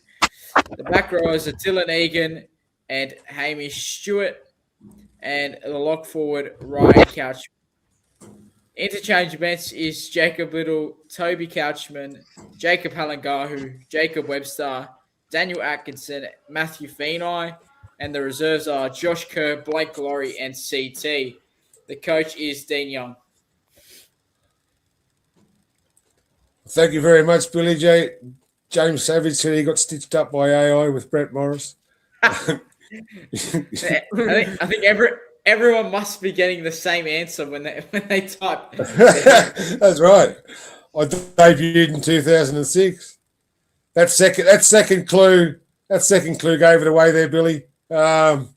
The back rowers are Dylan Egan and Hamish Stewart. And the lock forward, Ryan Couch. Interchange bench is Jacob Little, Toby Couchman, Jacob Halangahu, Jacob Webster, Daniel Atkinson, Matthew Feeney, and the reserves are Josh Kerr, Blake Glory, and CT. The coach is Dean Young. Thank you very much, Billy J. James Savage said he got stitched up by AI with Brett Morris. I think everyone must be getting the same answer when they type. That's right. I debuted in 2006. That second clue That second clue gave it away there, Billy. Must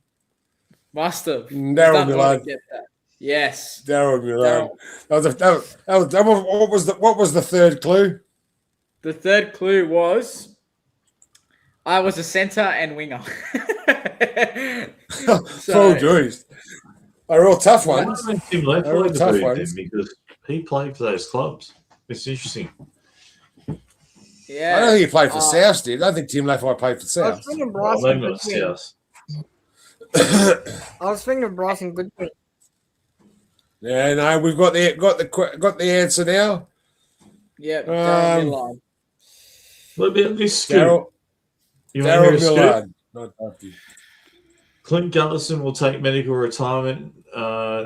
have. Daryl Millard. Yes. Daryl Millard. What was the third clue? The third clue was I was a centre and winger. Oh, geez. They're all tough ones. Tim Leffler tough ones because he played for those clubs. It's interesting. Yeah. I don't think he played for South, did I don't think Tim Leffler played for South. I was thinking of Bryson Goodwin. Yeah, no, we've got the answer now. Yeah, Daryl Millard. What about this skill? Daryl Millard. Clint Gutherson will take medical retirement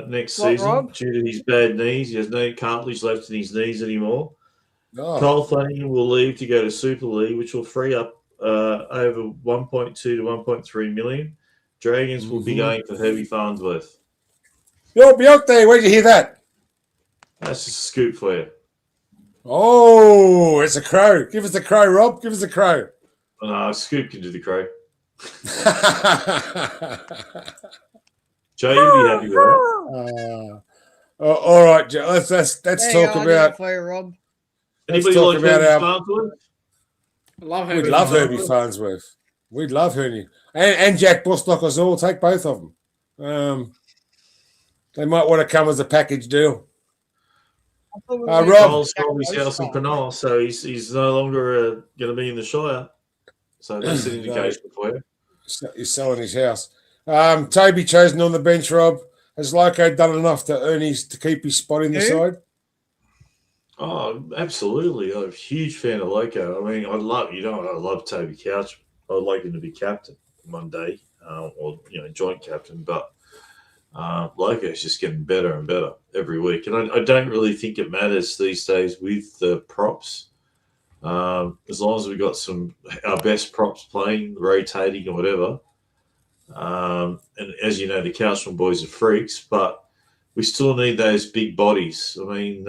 next season Rob? due to his bad knees. He has no cartilage left in his knees anymore. Oh. Cole Flanagan will leave to go to Super League, which will free up over 1.2 to 1.3 million. Dragons will be going for Herbie Farnsworth. You'll be out there. Where'd you hear that? That's just a scoop for you. Oh, it's a crow. Give us the crow, Rob. Give us the crow. Scoop can do the crow. Joe, you'll be happy with that. All right, Joe. Let's talk about. Rob. Anybody talk like about Herbie Farnsworth? We'd love Herbie Farnsworth. We'd love Herbie. And Jack Bostock as well. Take both of them. They might want to come as a package deal. Rob. Sold his house in Penal, so he's no longer going to be in the Shire. So that's an indication for you. He's selling his house. Toby chosen on the bench, Rob. Has Loco done enough to keep his spot in the side? Oh, absolutely. I'm a huge fan of Loco. I mean, I love Toby Couch. I'd like him to be captain one day, or joint captain. But Loco's just getting better and better every week, and I don't really think it matters these days with the props. As long as we've got our best props playing, rotating or whatever. And as you know, the Couchman boys are freaks, but we still need those big bodies. I mean,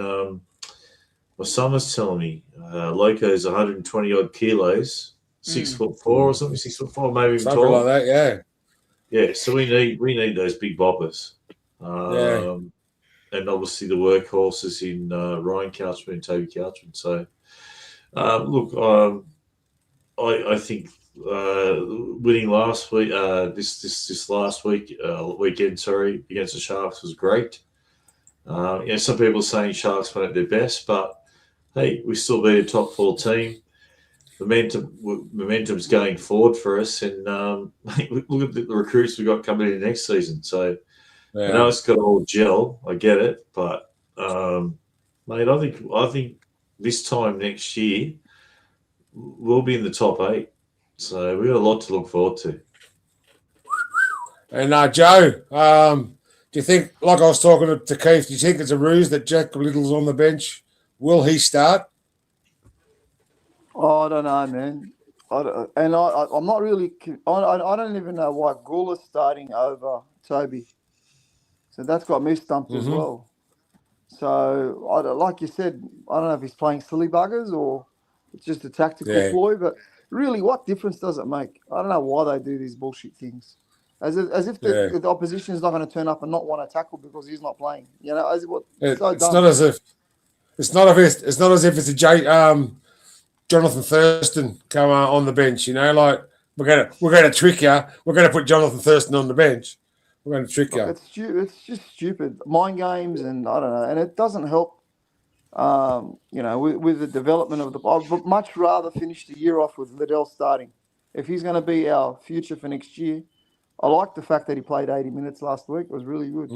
my son was telling me Loco's 120 odd kilos, 6'4" or something, 6'4", maybe even something taller. like that. Yeah. Yeah, so we need those big boppers. And obviously the workhorses in Ryan Couchman and Toby Couchman. So, look, I think winning last week, this last weekend, against the Sharks was great. Some people are saying Sharks weren't at their best, but hey, we still beat a top 4 team. Momentum's going forward for us, and look at the recruits we got coming in next season. So I know it's got all gel, I get it, but mate, I think this time next year we'll be in the top 8. So we got a lot to look forward to. And Joe, do you think, like I was talking to Keith, do you think it's a ruse that Jack Little's on the bench? Will he start? Oh, I don't know, man. I'm not really. I don't even know why Gula's starting over Toby. So that's got me stumped as well. So, like you said, I don't know if he's playing silly buggers or it's just a tactical ploy. But really, what difference does it make? I don't know why they do these bullshit things. As if the opposition is not going to turn up and not want to tackle because he's not playing. It's not as if it's a Jonathan Thurston come on the bench. Like we're going to trick you. We're going to put Jonathan Thurston on the bench. We're going to trick you. It's just stupid mind games, and I don't know. And it doesn't help. With the development of I'd much rather finish the year off with Liddell starting. If he's going to be our future for next year, I like the fact that he played 80 minutes last week. It was really good.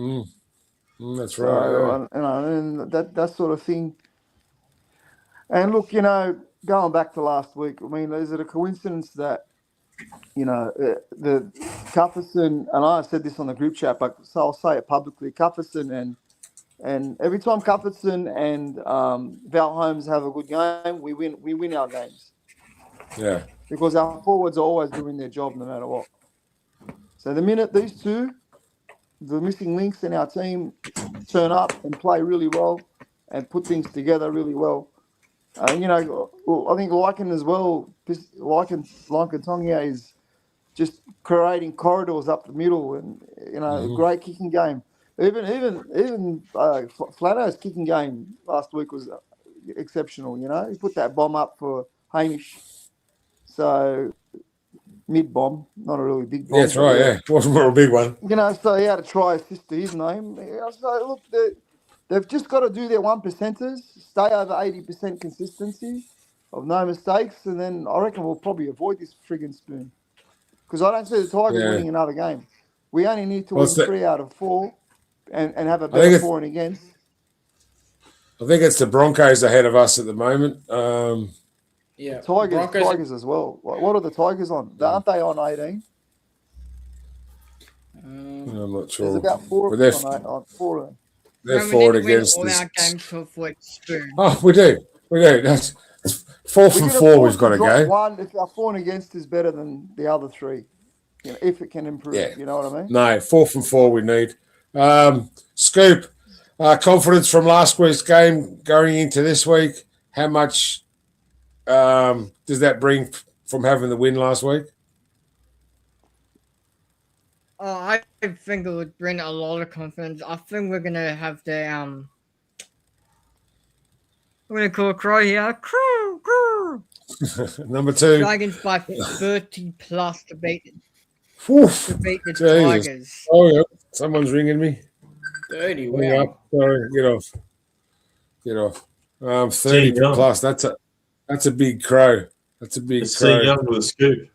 That's right. And that sort of thing. And look, going back to last week, I mean, is it a coincidence that, the Cufferson, and I said this on the group chat, but so I'll say it publicly, Cufferson and every time Cufferson and Val Holmes have a good game, we win our games. Yeah. Because our forwards are always doing their job no matter what. So the minute these two, the missing links in our team, turn up and play really well and put things together really well, I think Lycan as well, Lycan Tongia is just creating corridors up the middle, and great kicking game. Even Flano's kicking game last week was exceptional. He put that bomb up for Hamish. So mid bomb, not a really big bomb. Yeah, that's right. Yeah, it wasn't a big one. So he had a try assist to his name. So look, they've just got to do their 1%ers, stay over 80% consistency of no mistakes, and then I reckon we'll probably avoid this friggin' spoon. Because I don't see the Tigers winning another game. We only need to win 3 out of 4 and have a better for and against. I think it's the Broncos ahead of us at the moment. Tigers as well. What are the Tigers on? Aren't they on 18? I'm not sure. There's about 4 of them on 4 of them. They're forward against all this. our games to avoid spoon. Oh, we do. That's 4 from 4 we've got to go. One, if our for and against is better than the other 3, if it can improve. Yeah. You know what I mean? No, 4 from 4 we need. Scoop, confidence from last week's game going into this week. How much does that bring from having the win last week? I think it would bring a lot of confidence. I think we're gonna have the I'm gonna call a crow here. Crow. Number 2. Dragons by 30 plus to beat the Tigers. Oh yeah, someone's ringing me. 30. Wow. Sorry, get off. 30 plus. That's a big crow. That's a big It's crow. Young with a scoop.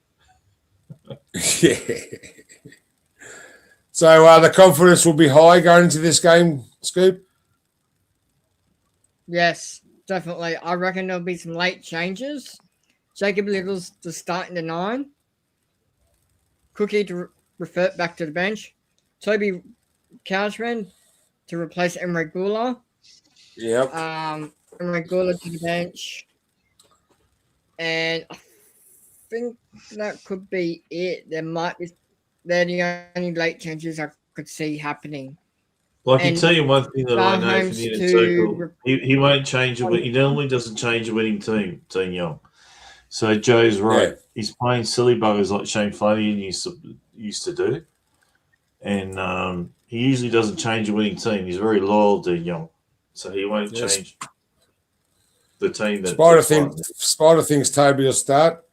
Yeah. So the confidence will be high going into this game, Scoop? Yes, definitely. I reckon there'll be some late changes. Jacob Little's to start in the 9. Cookie to revert back to the bench. Toby Couchman to replace Emre Gula. Yep. Emre Gula to the bench. And I think that could be it. They're the only late changes I could see happening. Well, I can tell you one thing that I know from the inner circle. He won't change it. He normally doesn't change a winning team, Young. So Joe's right. Yeah. He's playing silly buggers like Shane Flanagan used to do. And he usually doesn't change a winning team. He's very loyal to Young. So he won't change the team. Spider thinks Toby will start.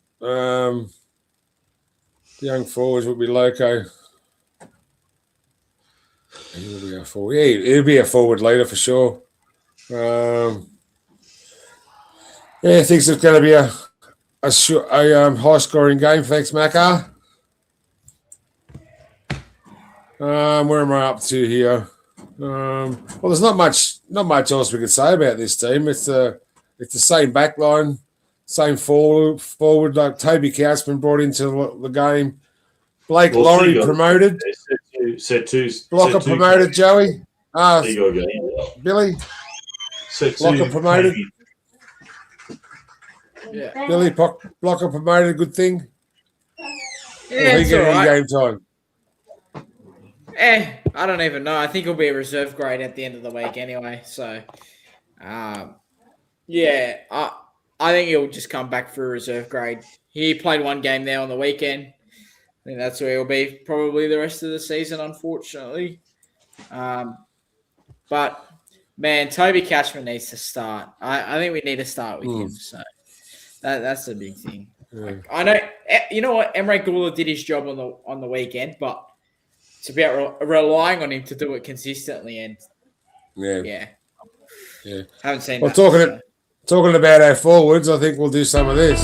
Young forwards will be Loco. He'll be a forward. Yeah, he'll be a forward leader for sure. I think it's going to be a high-scoring game. Thanks, Macca. Where am I up to here? Well, there's not much else we could say about this team. It's the same back line. Same forward like Toby Couchman brought into the game. Blake Laurie promoted. Blocker promoted, Joey. Billy. Blocker promoted. Yeah. Billy Blocker promoted, good thing. Yeah, he get right. Game time. I don't even know. I think he'll be a reserve grade at the end of the week anyway. So, I think he'll just come back for a reserve grade. He played one game there on the weekend. I think that's where he'll be probably the rest of the season, unfortunately. But, man, Toby Couchman needs to start. I think we need to start with him. So that's the big thing. Yeah. I know, you know what? Emre Gula did his job on the weekend, but it's about relying on him to do it consistently. And, yeah. Haven't seen that. Talking about our forwards, I think we'll do some of this.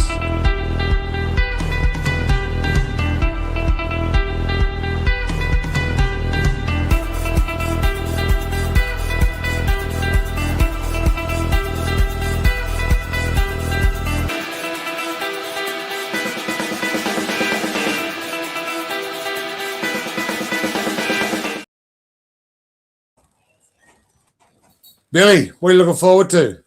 Billy, what are you looking forward to?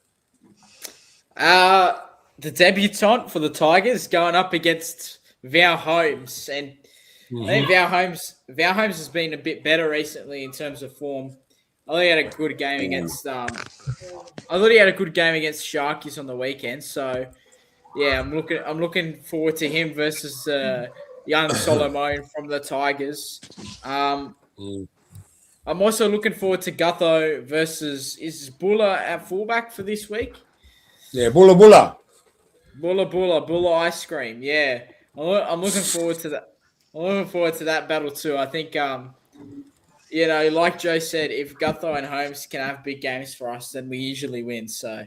The debutant for the Tigers going up against Val Holmes, and I think Val Holmes has been a bit better recently in terms of form. I thought he had a good game against Sharkies on the weekend. So yeah, I'm looking forward to him versus young Solomon from the Tigers. I'm also looking forward to Gutho versus is Buller at fullback for this week. Yeah, Bulla. Bulla ice cream. Yeah, I'm looking forward to that. I'm looking forward to that battle too. I think, like Joe said, if Gutho and Holmes can have big games for us, then we usually win. So,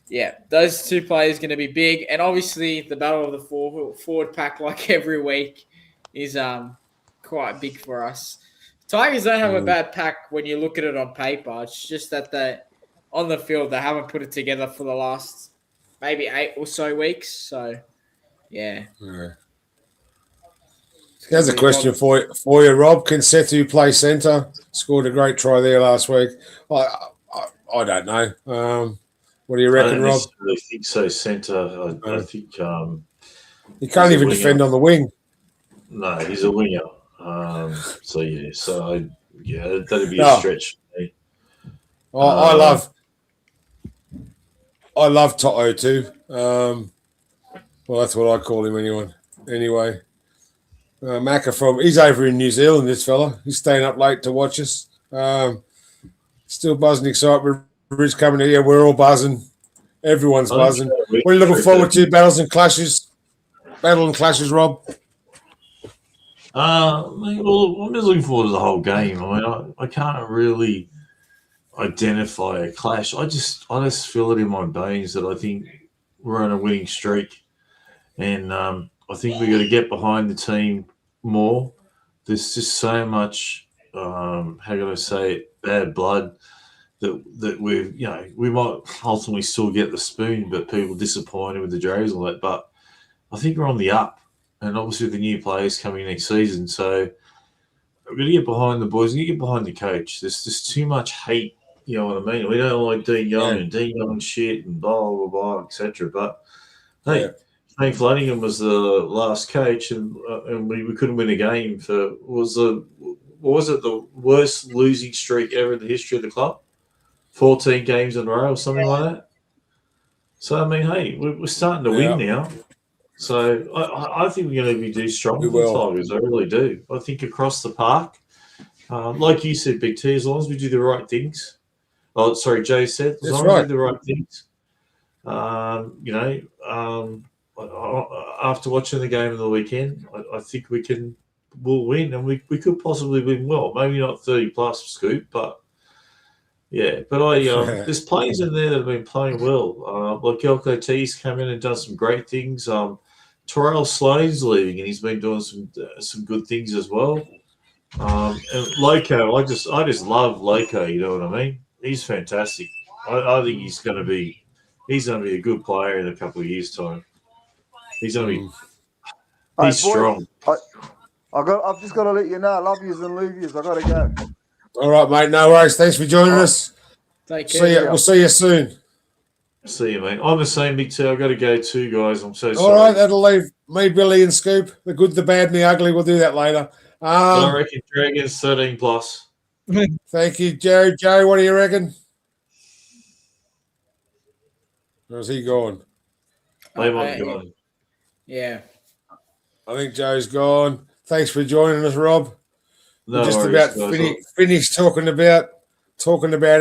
yeah, those two players going to be big, and obviously the battle of the forward pack, like every week, is quite big for us. Tigers don't have a bad pack when you look at it on paper. It's just that on the field they haven't put it together for the last maybe 8 or so weeks. So, yeah. Here's a question for you, Rob. Can Setu play centre? Scored a great try there last week. I don't know. What do you reckon, Rob? I think so. Centre. I think he can't even defend on the wing. No, he's a winger. That'd be a stretch for me. I love Toto too. Well, that's what I call him anyway. Macca he's over in New Zealand, this fella. He's staying up late to watch us. Still buzzing excitement. Riz coming here. We're all buzzing. Everyone's buzzing. What are you looking forward to? Battle and clashes, Rob? I'm just looking forward to the whole game. I mean, I can't really identify a clash. I just feel it in my bones that I think we're on a winning streak, and I think we got to get behind the team more. There's just so much, how can I say it, bad blood that we might ultimately still get the spoon, but people disappointed with the Dragons and all that. But I think we're on the up, and obviously the new players coming next season. So we're going to get behind the boys. We're going to get behind the coach. There's just too much hate. You know what I mean? We don't like Dean Young and Dean Young shit and blah, blah, blah, etc. But, hey, Frank Flanagan was the last coach, and we couldn't win a game for was the worst losing streak ever in the history of the club? 14 games in a row or something like that. So, I mean, hey, we're starting to win now. So I think we're going to do strong with the Tigers. I really do. I think across the park, like you said, Big T, as long as we do the right things. Oh, sorry, Jay said, as long as we do the right things. After watching the game of the weekend, I think we'll win, and we could possibly win well. Maybe not 30+ Scoop, but yeah. But there's players in there that have been playing well. Like Elko T's come in and done some great things. Terrell Sloan's leaving, and he's been doing some good things as well. And Loco, I just love Loco. You know what I mean? He's fantastic. I think he's going to be a good player in a couple of years' time. He's going to be. He's strong. I've just got to let you know. I love yous and leave yous. I got to go. All right, mate. No worries. Thanks for joining us. Take care. We'll see you soon. See you, mate. I'm the same, Big T. I've got to go too, guys. I'm so sorry. All right, that'll leave me, Billy, and Scoop. The good, the bad, and the ugly. We'll do that later. I reckon Dragons 13+. Thank you, Joe. Joe, what do you reckon? Where's he gone? Gone. Yeah. I think Joe's gone. Thanks for joining us, Rob. No We're just worries, about finished talking about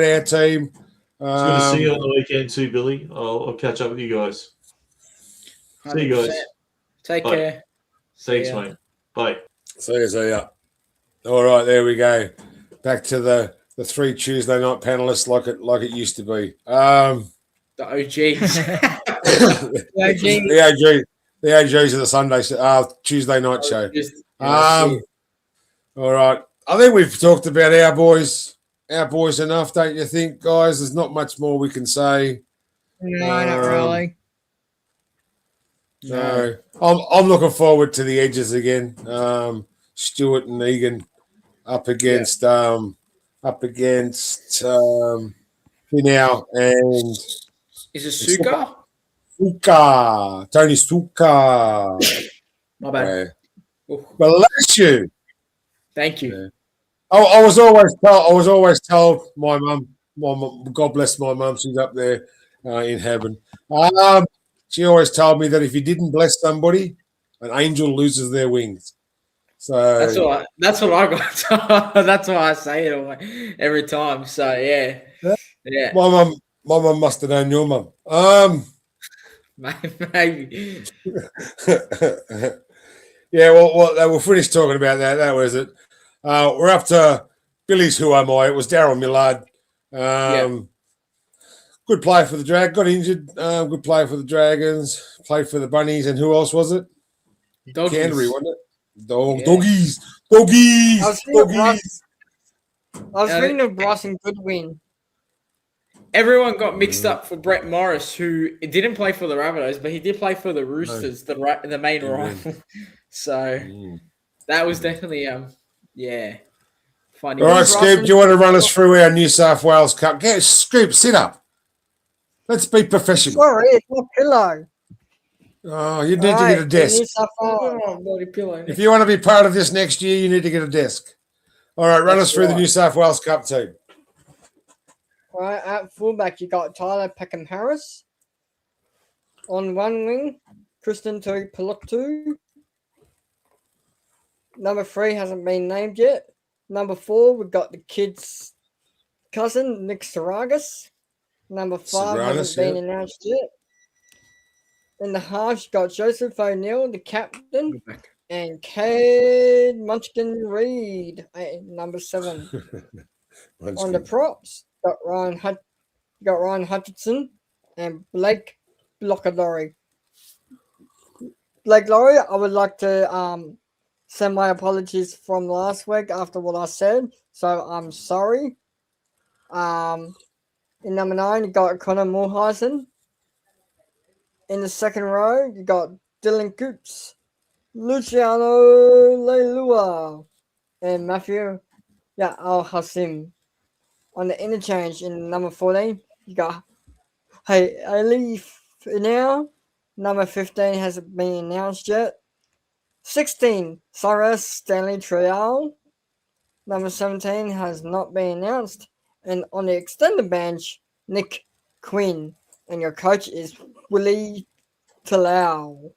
our team. It's good to see you on the weekend too, Billy. I'll catch up with you guys. 100%. See you guys. Take care. Thanks, mate. Bye. See ya. All right, there we go. Back to the 3 Tuesday night panelists like it used to be. The OGs. The OGs of the Sunday Tuesday night show. All right. I think we've talked about our boys enough, don't you think, guys? There's not much more we can say. No, not really. No. I'm looking forward to the edges again. Stewart and Egan up against Finau and is it Suka? Tony Suka. My bad. Bless you. Thank you. Yeah. I was always told my mum, God bless my mum, she's up there in heaven. She always told me that if you didn't bless somebody, An angel loses their wings. So that's what I got. That's why I say it every time. So yeah. My mum must have known your mum. Maybe. Yeah, well, we'll finish talking about that. That was it. We're up to Billy's Who Am I? It was Daryl Millard. Good player for the Drag. Got injured. Good player for the Dragons. Played for the Bunnies. And who else was it? Doggies. Canterbury, wasn't it? Yeah. Doggies. I was thinking of Bryson Goodwin. Everyone got mixed up for Brett Morris, who didn't play for the Rabbitohs, but he did play for the Roosters, the main rival. So that was definitely funny. All right, Scoop, do you want to run us through our New South Wales Cup? Scoop, sit up. Let's be professional. Sorry, it's my pillow. Oh, you need to get a desk. If you want to be part of this next year, you need to get a desk. All right, run us through the New South Wales Cup team. All right, at fullback, you got Tyler Peckham-Harris. On one wing, Kristen Tuipulotu. Number 3 hasn't been named yet. Number 4, we've got the kid's cousin, Nick Saragas. Number 5 hasn't been announced yet. In the halves, you got Joseph O'Neill, the captain, and Cade Munchkin-Reed, number 7. On the props, got Ryan Hutchinson and Blake Blockadori. Blake Laurie, I would like to send my apologies from last week after what I said, so I'm sorry. In number 9, you got Connor Mulhausen. In the second row, you got Dylan Coops, Luciano Leilua, and Matthew Al-Hassim. On the interchange in number 14, you got Alif now. Number 15 hasn't been announced yet. 16, Cyrus Stanley Trial. Number 17 has not been announced. And on the extended bench, Nick Quinn. And your coach is Willie Talau.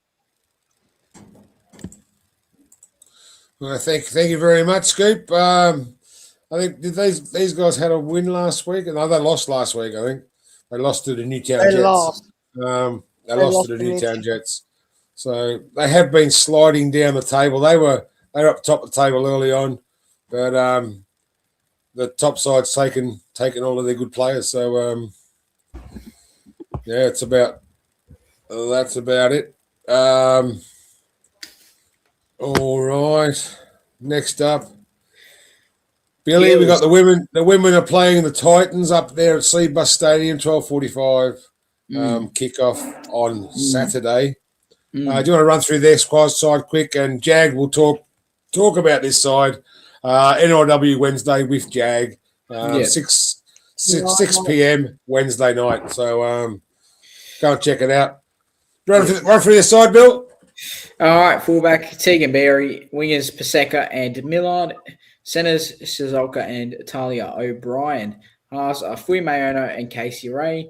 Well, thank you very much, Scoop. I think these guys had a win last week. No, they lost last week. I think they lost to the Newtown Jets. They lost to the Newtown Jets. So they have been sliding down the table. They were up top of the table early on, but the top side's taken all of their good players. So that's about it. All right. Next up, Billy, we got the women. The women are playing the Titans up there at Seabus Stadium, 12:45 kickoff on Saturday. Do you want to run through their squad side quick? And Jag will talk about this side. NRW Wednesday with Jag, 6 p.m. Wednesday night. So go and check it out. Run through the side, Bill. All right, fullback Tegan Berry, wingers Paseka and Millard, centers Suzuka and Talia O'Brien, halves are Fui Mayono and Casey Ray,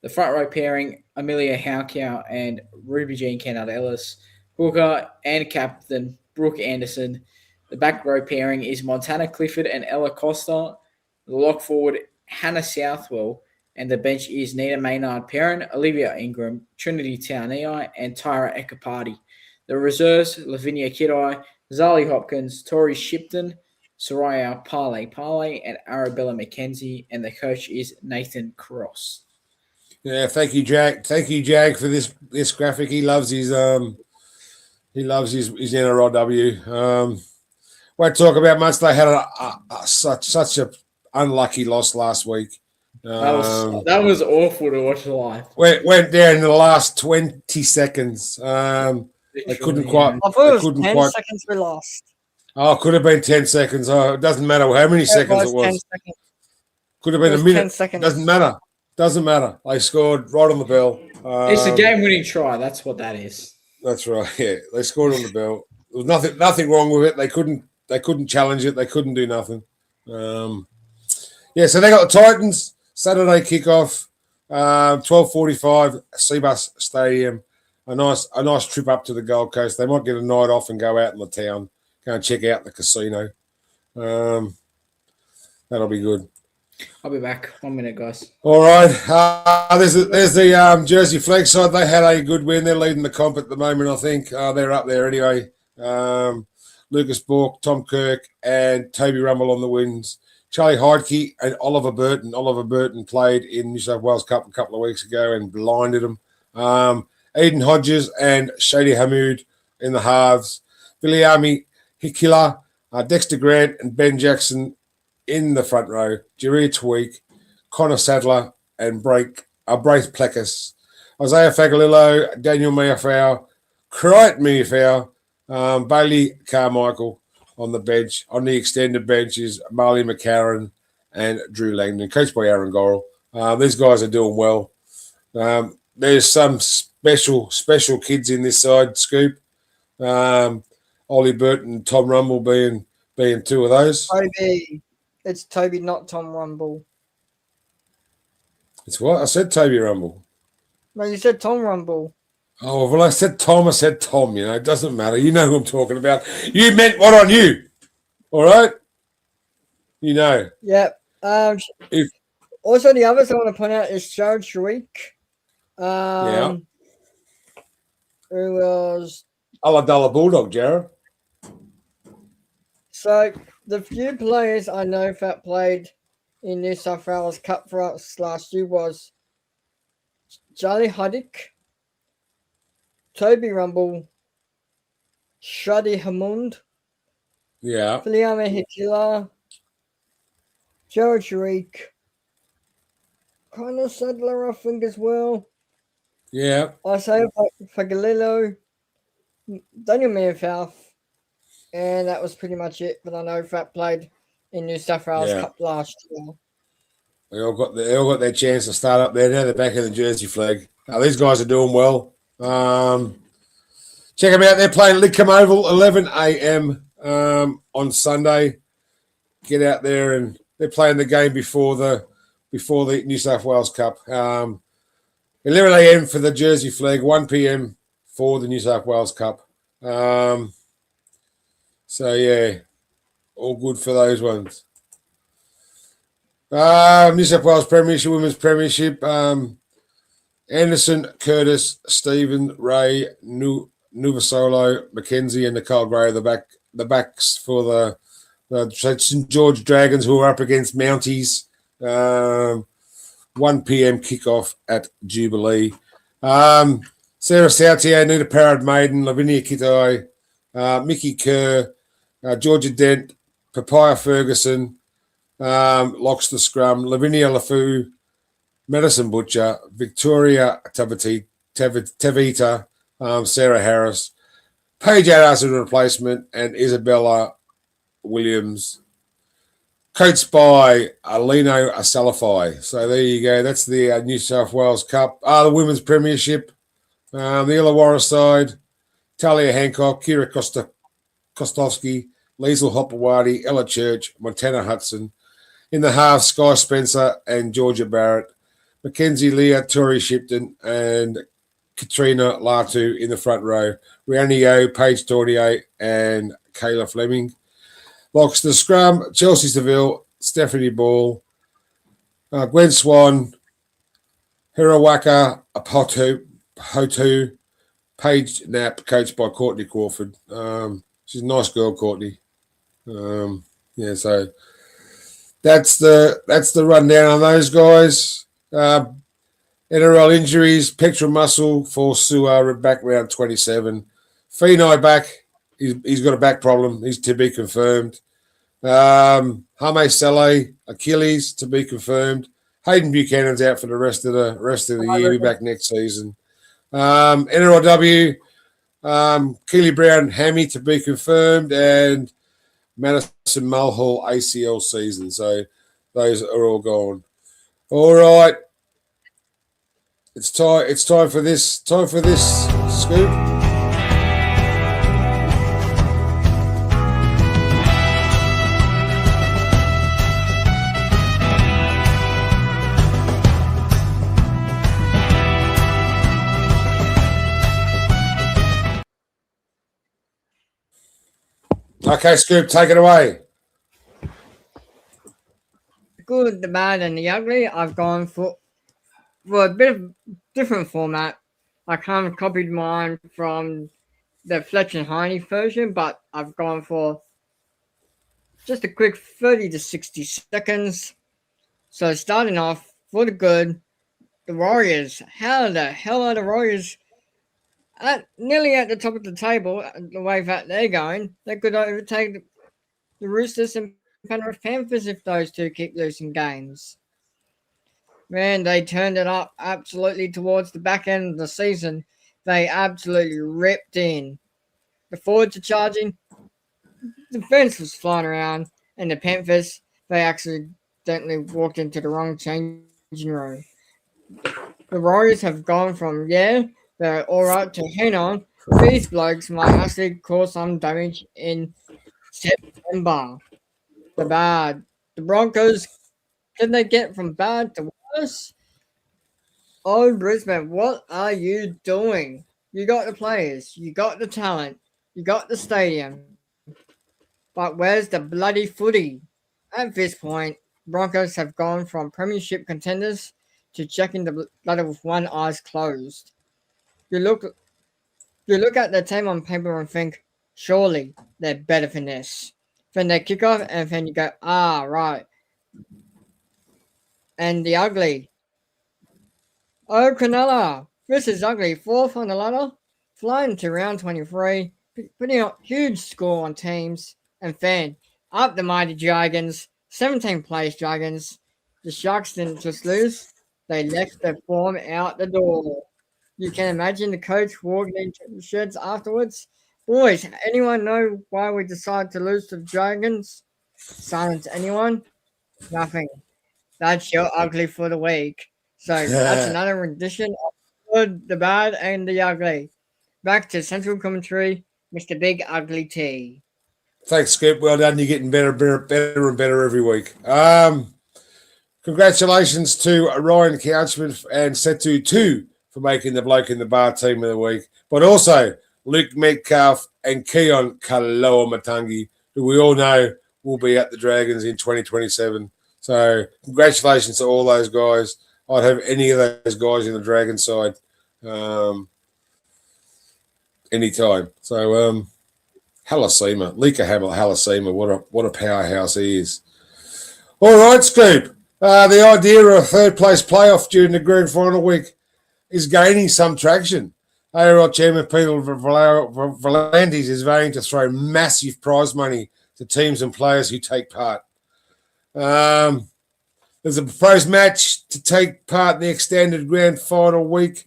the front row pairing Amelia Haukow and Ruby Jean Kennard Ellis, hooker and captain Brooke Anderson. The back row pairing is Montana Clifford and Ella Costa, the lock forward Hannah Southwell, and the bench is Nina Maynard Perrin, Olivia Ingram, Trinity Taunei, and Tyra Ekapati. The reserves, Lavinia Kidai, Zali Hopkins, Tori Shipton, Soraya Pale, and Arabella McKenzie, and the coach is Nathan Cross. Yeah, thank you, Jack. Thank you, Jag, for this graphic. He loves his NRLW. Won't talk about much. They had such a unlucky loss last week. That was awful to watch live. Went down in the last 20 seconds. They couldn't quite. I thought it was 10 seconds we lost. Oh, it could have been 10 seconds. Oh, it doesn't matter how many seconds it was. Could have been a minute. Doesn't matter. Doesn't matter. They scored right on the bell. It's a game-winning try. That's what that is. That's right. Yeah, they scored on the bell. There was nothing wrong with it. They couldn't challenge it. They couldn't do nothing. So they got the Titans Saturday kickoff, 12:45, Seabus Stadium. a nice trip up to the Gold Coast. They might get a night off and go out in the town, go and check out the casino. That'll be good. I'll be back. 1 minute, guys. All right. There's the Jersey Flag side. They had a good win. They're leading the comp at the moment, I think. They're up there anyway. Lucas Bork, Tom Kirk, and Toby Rumble on the wins. Charlie Heidke and Oliver Burton. Oliver Burton played in New South Wales Cup a couple of weeks ago and blinded them. Eden Hodges and Shady Hamoud in the halves. Viliami Hikila, Dexter Grant, and Ben Jackson in the front row. Jerry Tweak, Connor Sadler, and Brace Plekis. Isaiah Fagalillo, Daniel Meafau, Crichton Meafau, Bailey Carmichael on the bench. On the extended bench is Marley McCarron and Drew Langdon, coached by Aaron Gorrell. These guys are doing well. There's some special kids in this side, Scoop. Ollie Burton and Tom Rumble being two of those. Toby. It's Toby, not Tom Rumble. It's what? I said Toby Rumble. No, you said Tom Rumble. Oh, well, I said Tom. It doesn't matter. You know who I'm talking about. You meant what on you? All right? You know. Yep. Also, the others I want to point out is Jared Sharik. Yeah. Who was... Ulladulla Bulldog, Jared. So, the few players I know that played in New South Wales Cup for us last year was Charlie Huddick, Toby Rumble, Shadi Hammond, Filiame Hikila, Jared Sharik, Connor Sadler, I think, as well. Yeah. Isaiah Fagalillo, Daniel Meafau, and that was pretty much it. But I know that played in New South Wales Cup last year. They all got their chance to start up there. Now they're back in the Jersey Flag. These guys are doing well. Check them out. They're playing Lidcombe Oval, 11 a.m. On Sunday. Get out there, and they're playing the game before the New South Wales Cup. 11 a.m. for the Jersey Flag, 1 p.m. for the New South Wales Cup. So yeah, all good for those ones. New South Wales Premiership, Women's Premiership. Anderson, Curtis, Stephen, Ray, Nuvasolo, Mackenzie, and Nicole Gray are the backs for the St George Dragons, who are up against Mounties. 1 p.m. kickoff at Jubilee. Sarah Sautier, Nita Parrott Maiden, Lavinia Kittai, Mickey Kerr, Georgia Dent, Papaya Ferguson, locks the scrum, Lavinia LaFou, Madison Butcher, Victoria Tavita, Sarah Harris, Paige Adas as a replacement, and Isabella Williams. Coached by Lino Asalafai. So there you go. That's the New South Wales Cup. The Women's Premiership. The Illawarra side. Talia Hancock, Kira Kostovsky, Liesl Hopewadi, Ella Church, Montana Hudson. In the half, Sky Spencer and Georgia Barrett. Mackenzie Leah, Tori Shipton, and Katrina Latu in the front row. Rihanna Yo, Paige Tornier, and Kayla Fleming. Locks the scrum, Chelsea Seville, Stephanie Ball, Gwen Swan, Hirawaka Hotu, Paige Knapp, coached by Courtney Crawford. She's a nice girl, Courtney. So that's the rundown on those guys. NRL injuries, pectoral muscle for Sua back round 27. Finai back. He's got a back problem. He's to be confirmed. Hame Saleh, Achilles to be confirmed. Hayden Buchanan's out for the rest of the year. He'll be back next season. NRLW, Keely Brown, Hammy to be confirmed, and Madison Mulhall ACL season. So those are all gone. All right. It's time for this scoop. Okay, Scoop, take it away. Good, the bad, and the ugly. I've gone for a bit of different format. I kind of copied mine from the Fletch and Heine version, but I've gone for just a quick 30 to 60 seconds. So starting off for the good, the Warriors. How the hell are the Warriors nearly at the top of the table? The way that they're going, they could overtake the Roosters and Penrith Panthers if those two keep losing games. Man, they turned it up absolutely towards the back end of the season. They absolutely ripped in. The forwards are charging. The fence was flying around, and the Panthers, they accidentally walked into the wrong changing room. The Warriors have gone from, they're all right to hang on. These blokes might actually cause some damage in September. The bad. The Broncos, can they get from bad to worse? Oh, Brisbane, what are you doing? You got the players, you got the talent, you got the stadium. But where's the bloody footy? At this point, Broncos have gone from premiership contenders to checking the ladder with one eye closed. You look at the team on paper and think, surely they're better than this. Then they kick off and then you go, right. And the ugly. Oh, Cronulla, this is ugly. Fourth on the ladder, flying to round 23, putting up huge score on teams. And then, up the mighty Dragons, 17th place Dragons. The Sharks didn't just lose, they left their form out the door. You can imagine the coach walking into the sheds afterwards. Boys, anyone know why we decided to lose to the Dragons? Silence anyone? Nothing. That's your ugly for the week. So that's another edition of the Good, the Bad, and the Ugly. Back to Central Commentary, Mr. Big Ugly T. Thanks, Skip. Well done. You're getting better and better every week. Congratulations to Ryan Couchman and Setu 2 for making the Bloke in the Bar team of the week, but also Luke Metcalf and Keon Kaloa-Matangi, who we all know will be at the Dragons in 2027. So congratulations to all those guys. I'd have any of those guys in the Dragon side anytime. So Halasima, Lika Halasima, what a powerhouse he is. All right, Scoop. The idea of a third place playoff during the grand final week is gaining some traction. ARL Chairman Peter Volandis is vowing to throw massive prize money to teams and players who take part. There's a proposed match to take part in the extended grand final week.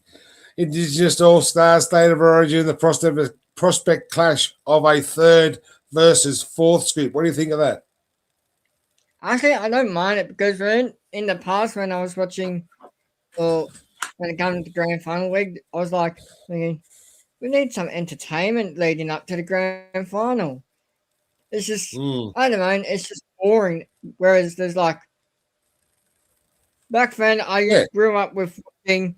Indigenous All-Stars State of Origin, the prospect clash of a third versus fourth, Scoop. What do you think of that? Actually, I don't mind it because in the past when I was watching, or when it comes to grand final week, I was like thinking, we need some entertainment leading up to the grand final. It's just, I don't know, it's just boring. Whereas there's like, back then I grew up with watching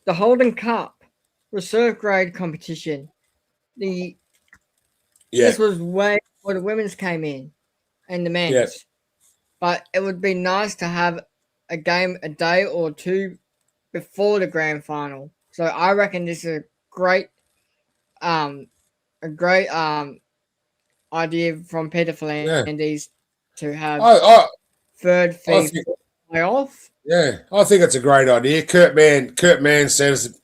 the Holden Cup reserve grade competition. This was way before the women's came in and the men's. Yes. But it would be nice to have a game a day or two before the grand final. So I reckon this is a great idea from Peter Volandis to have third playoff. Yeah, I think it's a great idea. Kurt Mann says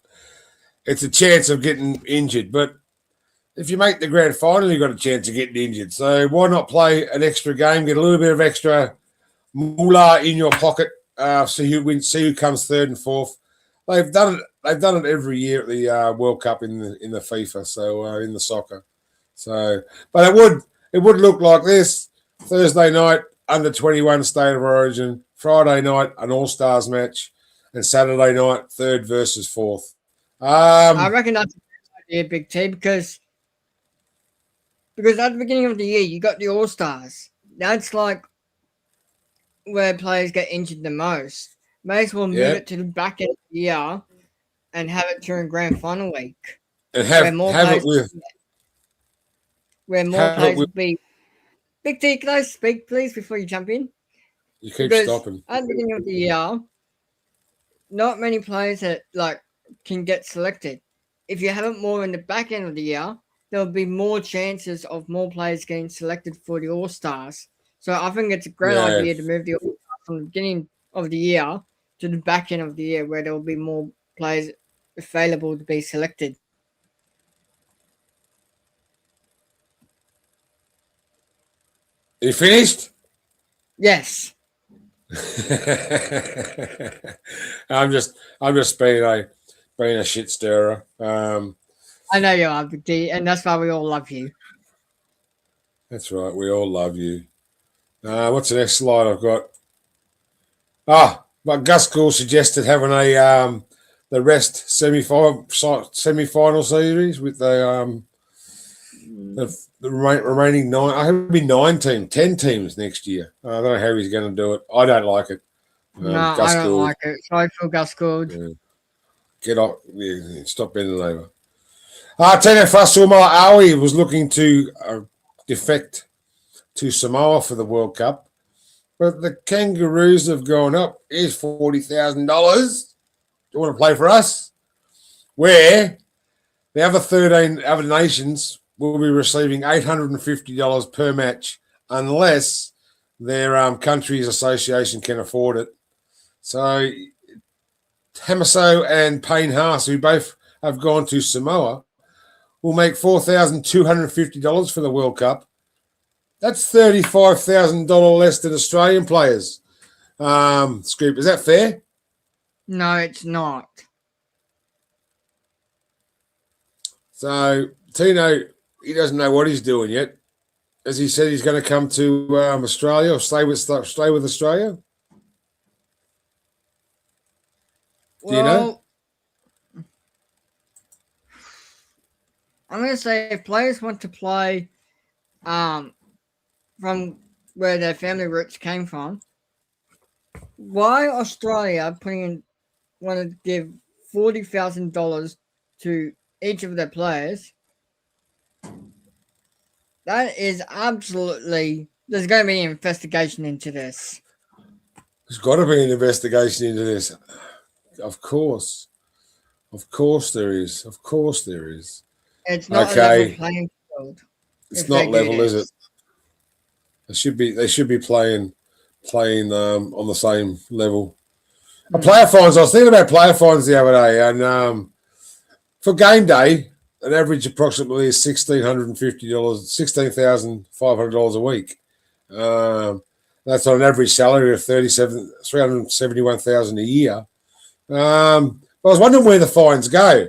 it's a chance of getting injured, but if you make the grand final, you've got a chance of getting injured. So why not play an extra game, get a little bit of extra moolah in your pocket, see who comes third and fourth. They've done it every year at the World Cup in the FIFA, so in the soccer. So, but it would look like this: Thursday night under 21 State of Origin, Friday night an All Stars match, and Saturday night third versus fourth. I reckon that's a good idea, Big T, because at the beginning of the year you got the All Stars. That's like where players get injured the most. May as well move it to the back end of the year and have it during grand final week. And have it with where more players will be. Big T, can I speak, please, before you jump in? You keep Because stopping. at the beginning of the year, not many players that can get selected. If you have it more in the back end of the year, there'll be more chances of more players getting selected for the All Stars. So I think it's a great idea to move the All Stars from the beginning of the year to the back end of the year, where there will be more players available to be selected. You finished? Yes. I'm just being a shit stirrer. I know you are, Big D, and that's why we all love you. That's right. We all love you. What's the next slide I've got? But Gus Gould suggested having the rest semi-final series with the remaining 9. I hope it'll be 10 teams next year. I don't know how he's going to do it. I don't like it. No, I don't like it. Sorry for Gus Gould. Yeah. Get off. Yeah, stop bending over. Tene Samoa Aoi was looking to defect to Samoa for the World Cup, but the Kangaroos have gone up. Here's $40,000. Do you want to play for us? Where the other 13 other nations will be receiving $850 per match unless their country's association can afford it. So Hamaso and Payne Haas, who both have gone to Samoa, will make $4,250 for the World Cup. That's $35,000 less than Australian players. Scoop, is that fair? No, it's not. So Tino, he doesn't know what he's doing yet. As he said, he's going to come to Australia or stay with Australia. Do you know? I'm going to say if players want to play from where their family roots came from, why Australia want to give $40,000 to each of their players? That is absolutely... There's going to be an investigation into this. There's got to be an investigation into this. Of course. Of course there is. Of course there is. It's not a level playing field. It's not level, is it? They should be playing on the same level. Player fines. I was thinking about player fines the other day, and for game day, an average approximately is $1,650, $16,500 a week. That's on an average salary of $371,000 a year. I was wondering where the fines go,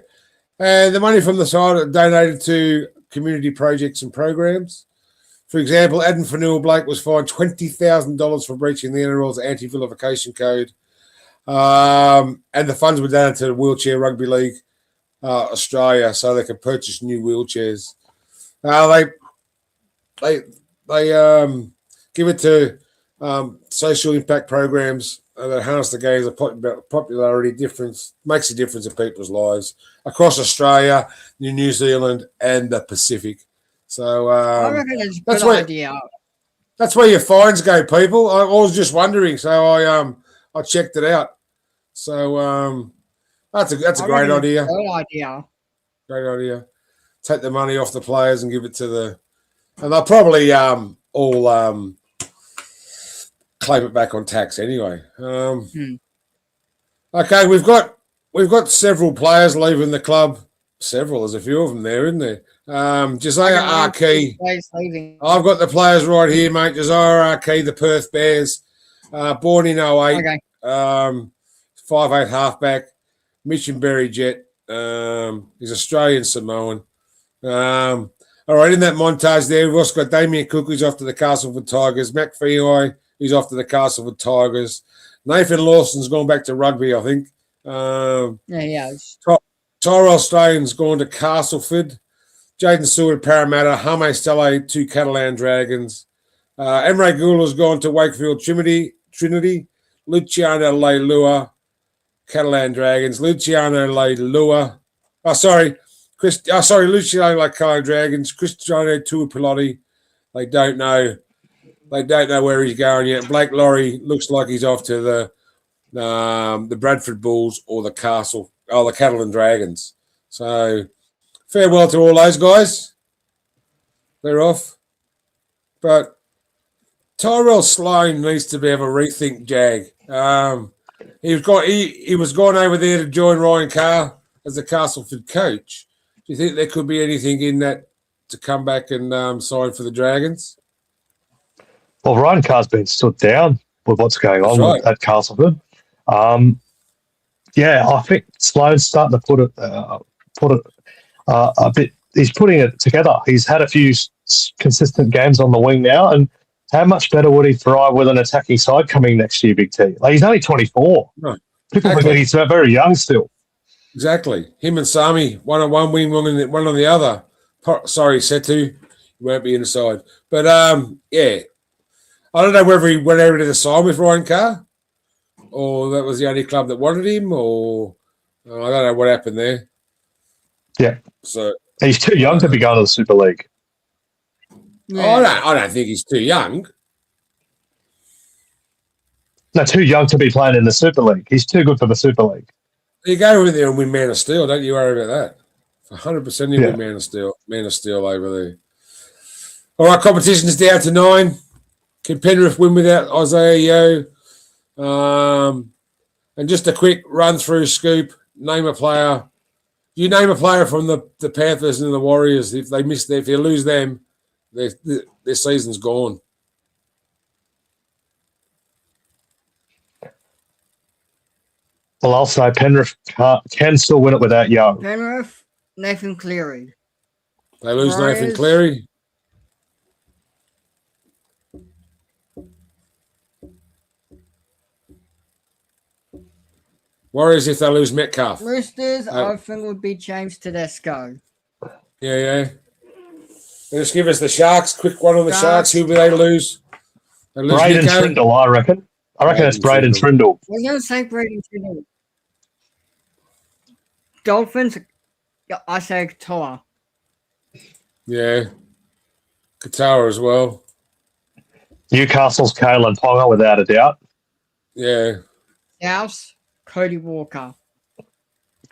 and the money from the side are donated to community projects and programs. For example, Adam Fanua Blake was fined $20,000 for breaching the NRL's anti-vilification code, and the funds were donated to the Wheelchair Rugby League Australia so they could purchase new wheelchairs. They give it to social impact programs that harness the game's popularity difference, makes a difference in people's lives across Australia, New Zealand, and the Pacific. So I reckon it's a good idea. That's where your fines go, people. I was just wondering, so I checked it out. So that's a great idea. Great idea. Great idea. Take the money off the players and give it to and they'll probably all claim it back on tax anyway. Okay, we've got several players leaving the club. There's a few of them there, isn't there? Josiah Arkey. I've got the players right here, mate. Josiah Arkey, the Perth Bears, born in 08. Okay. 5'8" halfback. Missionberry Jet. He's Australian Samoan. All right, in that montage there, we've also got Damien Cook, who's off to the Castleford Tigers. Mac Feoi, who's off to the Castleford Tigers. Nathan Lawson's gone back to rugby, I think. Yeah. Tyrell Stone's gone to Castleford. Jaden Stewart, Parramatta. Hame Stelle to Catalan Dragons. Emre Gula's gone to Wakefield Trinity. Luciano Leilua, Catalan Dragons. Luciano Leilua. Luciano Lacano Dragons, Cristiano Tuipulotti. They don't know where he's going yet. Blake Laurie looks like he's off to the Bradford Bulls or the Catalan Dragons. So farewell to all those guys. They're off. But Tyrell Sloan needs to have a rethink, Jag. He was gone over there to join Ryan Carr as the Castleford coach. Do you think there could be anything in that to come back and sign for the Dragons? Well, Ryan Carr's been stood down with what's going on at Castleford. I think Sloan's starting to put it a bit. He's putting it together. He's had a few consistent games on the wing now, and how much better would he thrive with an attacking side coming next year, Big T? Like, he's only 24. Right. People forget he's very young still. Exactly. Him and Sami, one on one wing, one on the other. Sorry, Setu, you won't be inside. But I don't know whether he went over to the side with Ryan Carr, or that was the only club that wanted him, or I don't know what happened there. Yeah. So he's too young to be going to the Super League. Yeah. I don't think he's too young. No, too young to be playing in the Super League. He's too good for the Super League. You go over there and win Man of Steel. Don't you worry about that. 100% you win Man of Steel. Man of Steel over there. All right, competition is down to 9. Can Penrith win without Isaiah Yeo? And just a quick run-through scoop. Name a player. You name a player from the Panthers and the Warriors. If you lose them, their season's gone. Well, I'll say Penrith can still win it without Yeo. Penrith, Nathan Cleary. They lose Nathan Cleary. Warriors if they lose Metcalf. Roosters, I think would be James Tedesco. Yeah. Just give us the Sharks. Quick one on the Sharks. Who will they lose? Braden Trindle, I reckon. I reckon it's Braden Trindle. We're going to say Braden Trindle. Dolphins, I say Katoa. Yeah. Katoa as well. Newcastle's Kalen Ponga, without a doubt. Yeah. Souths, Cody Walker.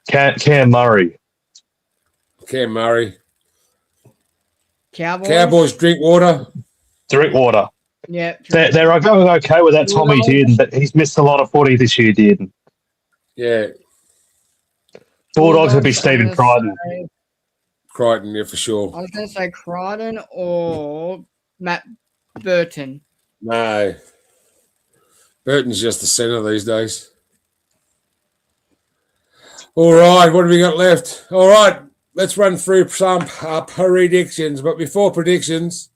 Cam Murray. Cowboys, Drinkwater. Yeah. They're going okay with that Tommy Dearden, but he's missed a lot of footy this year, Dearden. Yeah. Bulldogs would be Stephen Crichton. Crichton, yeah, for sure. I was going to say Crichton or Matt Burton. No. Burton's just the centre these days. All right, what have we got left? All right, let's run through some predictions. But before predictions,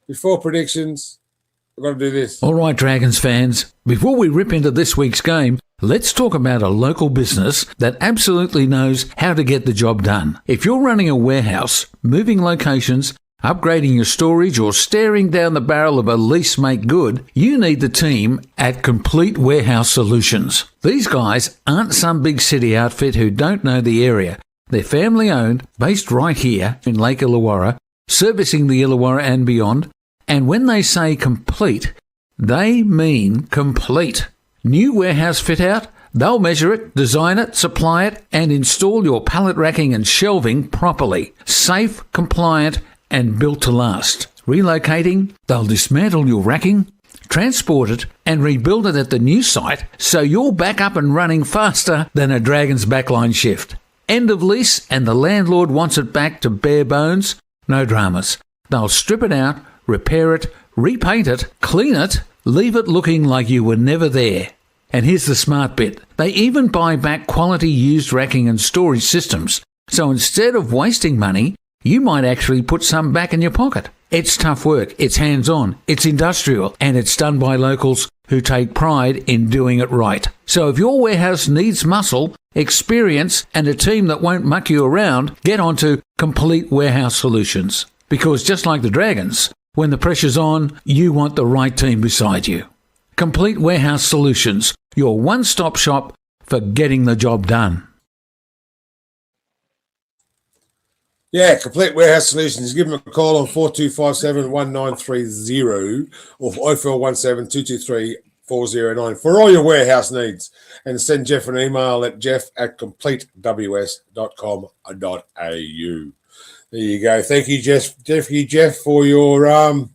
we've got to do this. All right, Dragons fans, before we rip into this week's game, let's talk about a local business that absolutely knows how to get the job done. If you're running a warehouse, moving locations, upgrading your storage, or staring down the barrel of a lease make good, you need the team at Complete Warehouse Solutions. These guys aren't some big city outfit who don't know the area. They're family owned, based right here in Lake Illawarra, servicing the Illawarra and beyond. And when they say complete, they mean complete. New warehouse fit out, they'll measure it, design it, supply it, and install your pallet racking and shelving properly. Safe, compliant, and built to last. Relocating, they'll dismantle your racking, transport it, and rebuild it at the new site so you're back up and running faster than a Dragon's backline shift. End of lease and the landlord wants it back to bare bones? No dramas. They'll strip it out, repair it, repaint it, clean it, leave it looking like you were never there. And here's the smart bit. They even buy back quality used racking and storage systems. So instead of wasting money, you might actually put some back in your pocket. It's tough work, it's hands-on, it's industrial, and it's done by locals who take pride in doing it right. So if your warehouse needs muscle, experience, and a team that won't muck you around, get onto Complete Warehouse Solutions. Because just like the Dragons, when the pressure's on, you want the right team beside you. Complete Warehouse Solutions, your one-stop shop for getting the job done. Yeah, Complete Warehouse Solutions. Give them a call on 4257-1930 or 0417-223-409 for all your warehouse needs. And send Jeff an email at jeff@completews.com.au. There you go. Thank you, Jeff, for your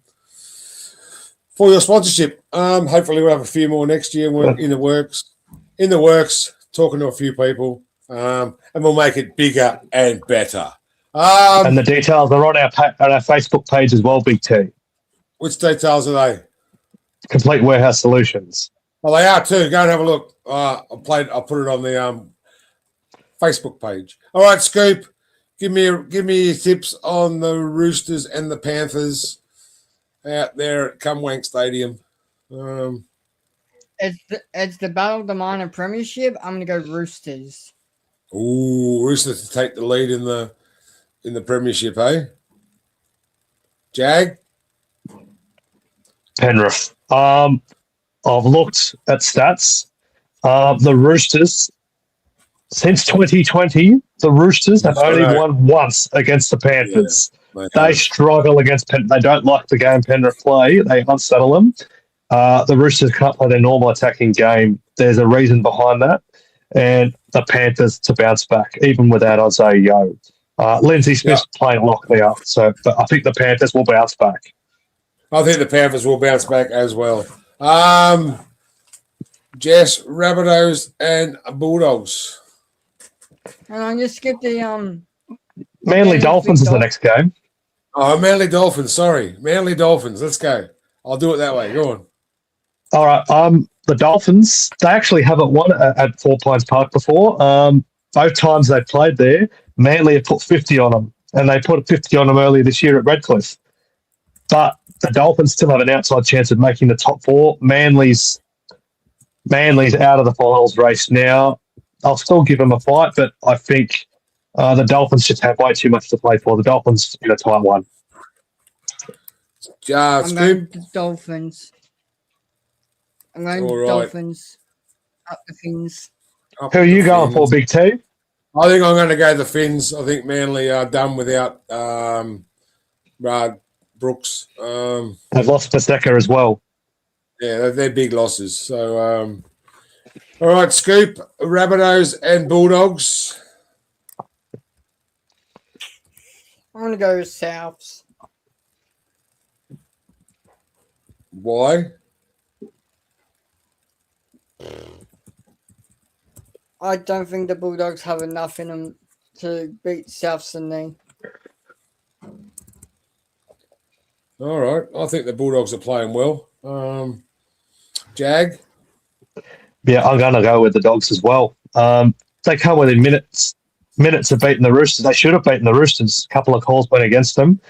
sponsorship. Hopefully we'll have a few more next year. We're in the works. Talking to a few people, and we'll make it bigger and better. And the details are on our Facebook page as well, Big T. Which details are they? Complete Warehouse Solutions. Oh, they are too. Go and have a look. I'll put it on the Facebook page. All right, Scoop. Give me your tips on the Roosters and the Panthers out there at CommBank Stadium. It's the Battle of the Minor Premiership. I'm gonna go Roosters. Ooh, Roosters to take the lead in the Premiership, eh? Jag? Penrith. I've looked at stats. The Roosters, since 2020, the Roosters have only won once against the Panthers. Yeah, they struggle against Penrith. They don't like the game Penrith play. They unsettle them. The Roosters can't play their normal attacking game. There's a reason behind that. And the Panthers to bounce back, even without Isaiah Yeo. Lindsay Smith's playing lock now, but I think the Panthers will bounce back. I think the Panthers will bounce back as well. Jess, Rabbitohs and Bulldogs. And I just skip the Manly Dolphins is the next game. Oh, Manly Dolphins. Sorry, Manly Dolphins. Let's go. I'll do it that way. Go on. All right. The Dolphins. They actually haven't won at 4 Pines Park before. Both times they played there, Manly have put 50 on them, and they put 50 on them earlier this year at Redcliffe. But the Dolphins still have an outside chance of making the top four. Manly's out of the finals race now. I'll still give them a fight, but I think the Dolphins just have way too much to play for. The Dolphins in a tight one. I'm going to Dolphins. I'm going to Dolphins. Up the Fins. Who are you going for, Big T? I think I'm going to go the Fins. I think Manly are done without Brooks. They've lost Paseka as well. Yeah, they're big losses. So, all right, Scoop, Rabbitohs and Bulldogs. I'm going to go Souths. Why? I don't think the Bulldogs have enough in them to beat South Sydney. All right. I think the Bulldogs are playing well. Jag? Yeah, I'm going to go with the Dogs as well. They come within minutes of beating the Roosters. They should have beaten the Roosters. A couple of calls went against them.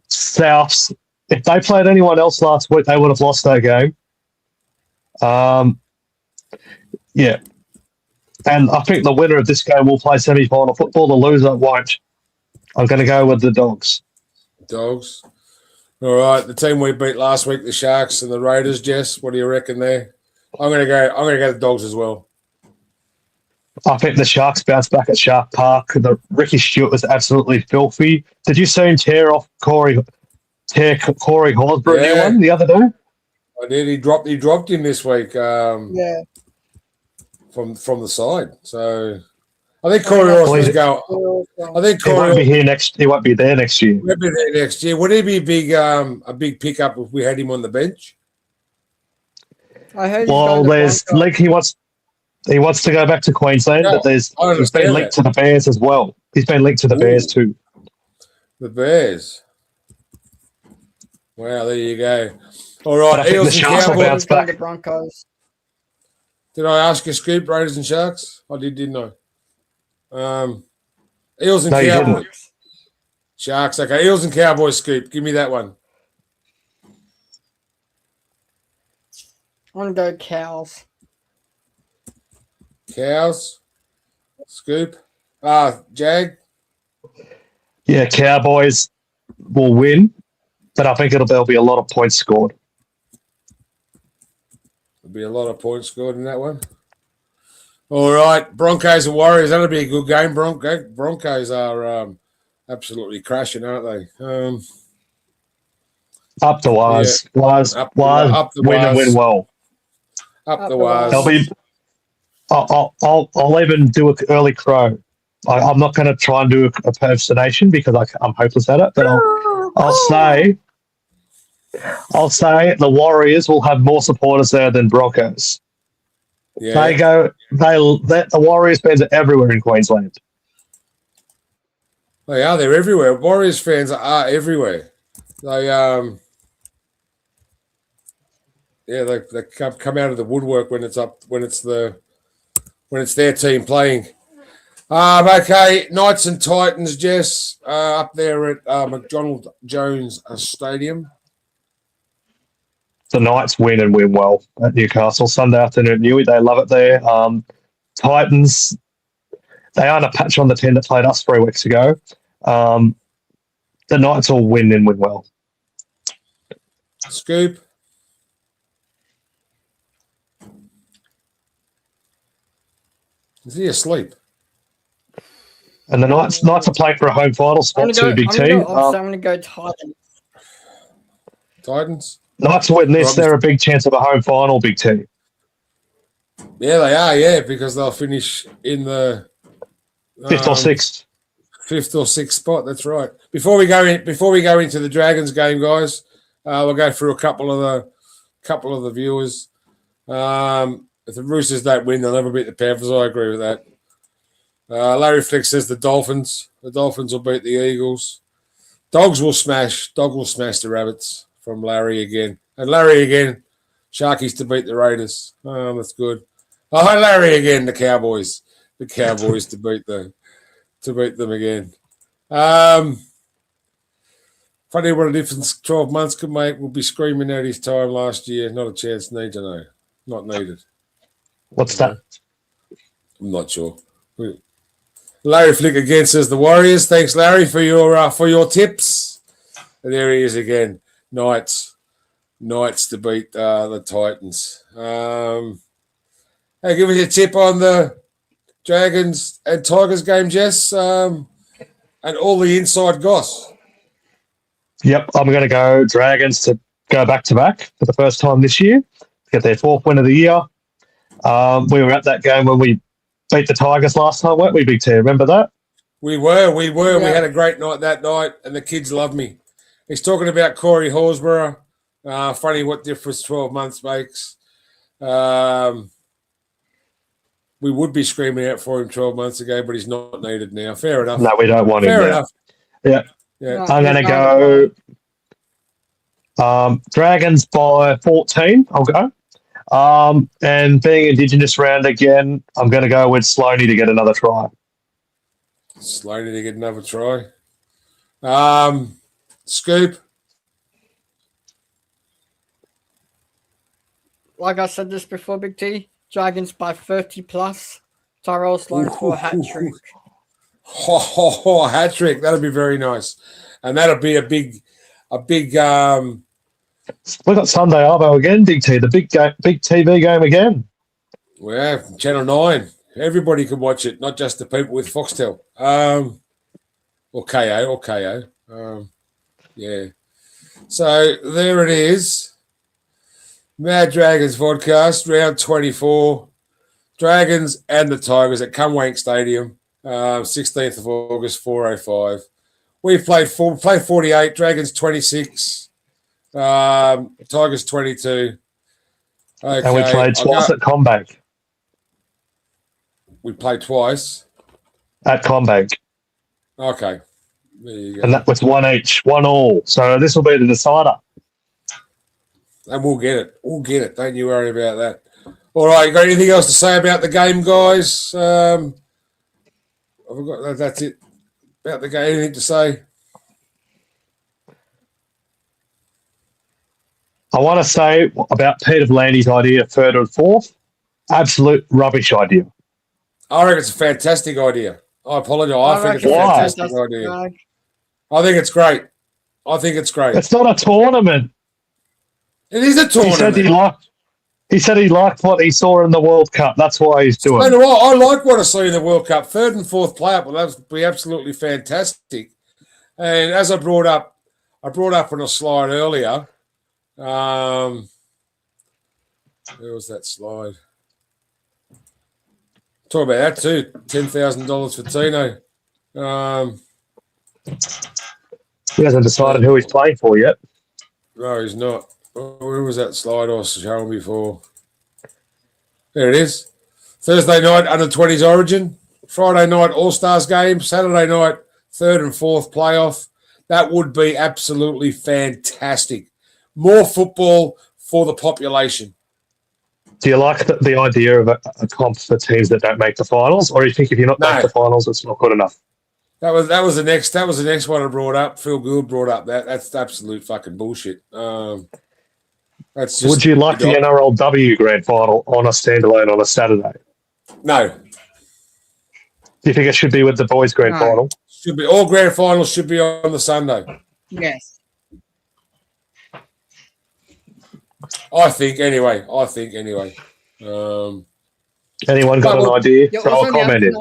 Souths, if they played anyone else last week, they would have lost that game. Yeah. And I think the winner of this game will play semi-final football. The loser won't. I'm going to go with the Dogs. Dogs. All right. The team we beat last week, the Sharks and the Raiders, Jess, what do you reckon there? I'm going to go the Dogs as well. I think the Sharks bounce back at Shark Park. The Ricky Stewart was absolutely filthy. Did you see him tear Corey Horsburgh the other day? I did. He dropped him this week. Yeah. From the side. So I think Corey Horsburgh's go. I think Corey won't be here next. He won't be there next year. He'll be there next year. Would he be a big pickup if we had him on the bench? I heard. Well, there's he wants to go back to Queensland, but he's been linked to the Bears as well. He's been linked to the Bears too. The Bears. Wow, there you go. All right, Eels and Cowboys. The Broncos. Did I ask you, Scoop, Raiders and Sharks? I didn't I? Eels and Cowboys. Sharks, okay. Eels and Cowboys, Scoop. Give me that one. I want to go Cows. Cows. Scoop. Jag. Yeah, Cowboys will win, but I think there'll be a lot of points scored. There'll be a lot of points scored in that one. All right, Broncos and Warriors. That'll be a good game. Broncos are absolutely crashing, aren't they? Up the wires. Up the win and win well. Up the wires. They'll be. I'll even do an early crow. I'm not going to try and do a impersonation because I'm hopeless at it. But I'll say the Warriors will have more supporters there than Broncos. Yeah. The Warriors fans are everywhere in Queensland. They are. They're everywhere. Warriors fans are everywhere. They they come out of the woodwork when it's their team playing. Okay, Knights and Titans, Jess, up there at McDonald Jones Stadium. The Knights win and win well at Newcastle. Sunday afternoon at Newey, they love it there. Titans, they aren't a patch on the 10 that played us 3 weeks ago. The Knights will win and win well. Scoop. Is he asleep? And the Knights are playing for a home final spot too, Big T. I'm going to go Titans. Titans? Knights win this. They're a big chance of a home final, Big T. Yeah, they are, yeah, because they'll finish in the... 5th or 6th. 5th or 6th spot, that's right. Before we go into the Dragons game, guys, we'll go through a couple of the viewers. If the Roosters don't win, they'll never beat the Panthers. I agree with that. Larry Flick says the Dolphins. The Dolphins will beat the Eagles. Dogs will smash the Rabbits from Larry again. And Larry again. Sharkies to beat the Raiders. Oh, that's good. Oh, Larry again. The Cowboys. The Cowboys to beat them again. Funny what a difference 12 months could make. We'll be screaming out his time last year. Not a chance. Need to know. Not needed. What's that? I'm not sure. Larry Flick again says the Warriors. Thanks, Larry, for your tips. And there he is again. Knights to beat the Titans. Hey, give us a tip on the Dragons and Tigers game, Jess, and all the inside goss. Yep, I'm going to go Dragons to go back-to-back for the first time this year, get their 4th win of the year. We were at that game when we beat the Tigers last night, weren't we, Big T? Remember that? We were. Yeah. We had a great night that night, and the kids love me. He's talking about Corey Horsburgh. Funny what difference 12 months makes. We would be screaming out for him 12 months ago, but he's not needed now. Fair enough. No, we don't want him. Fair enough. Yeah. Yeah. I'm going to go Dragons by 14. I'll go. And being Indigenous round again, I'm going to go with Sloaney to get another try. Sloaney to get another try. Scoop. Like I said this before, Big T, Dragons by 30 plus. Tyrell Sloan for a hat trick. Hat trick. That'll be very nice. And that'll be a big We've got Sunday Arvo again, Big T, the big TV game again. Well, Channel 9. Everybody can watch it, not just the people with Foxtel. Or KO. Yeah. So there it is. Mad Dragons podcast, round 24. Dragons and the Tigers at CommBank Stadium, 16th of August, 4:05. We've played 48, Dragons 26, Tigers 22. Okay, and we played twice at CommBank. We played twice? At CommBank. Okay. There you go. And that was 1 each, 1 all. So this will be the decider. And we'll get it. Don't you worry about that. All right, you got anything else to say about the game, guys? I've got that's it. About the game, anything to say? I want to say about Peter V'landys' idea, 3rd and 4th. Absolute rubbish idea. I reckon it's a fantastic idea. I apologise. I think it's a fantastic idea. I think it's great. It's not a tournament. It is a tournament. He said he liked what he saw in the World Cup. That's why he's doing it. I like what I see in the World Cup. Third and fourth play-up will be absolutely fantastic. And as I brought up on a slide earlier, where was that slide? Talk about that too. $10,000 for Tino. He hasn't decided who he's playing for yet. No, he's not. Where was that slide I was showing before? There it is. Thursday night, under-20s Origin. Friday night, All-Stars game. Saturday night, third and fourth playoff. That would be absolutely fantastic. More football for the population. Do you like the idea of a comp for teams that don't make the finals, or do you think if you're not make the finals, it's not good enough? That was the next one I brought up. Phil Gould brought up that. That's absolute fucking bullshit. That's just, would you like the NRLW grand final on a standalone on a Saturday? No. Do you think it should be with the boys' grand final? Should be all grand finals should be on the Sunday. Yes. I think anyway. Anyone got an idea? Throw a comment in.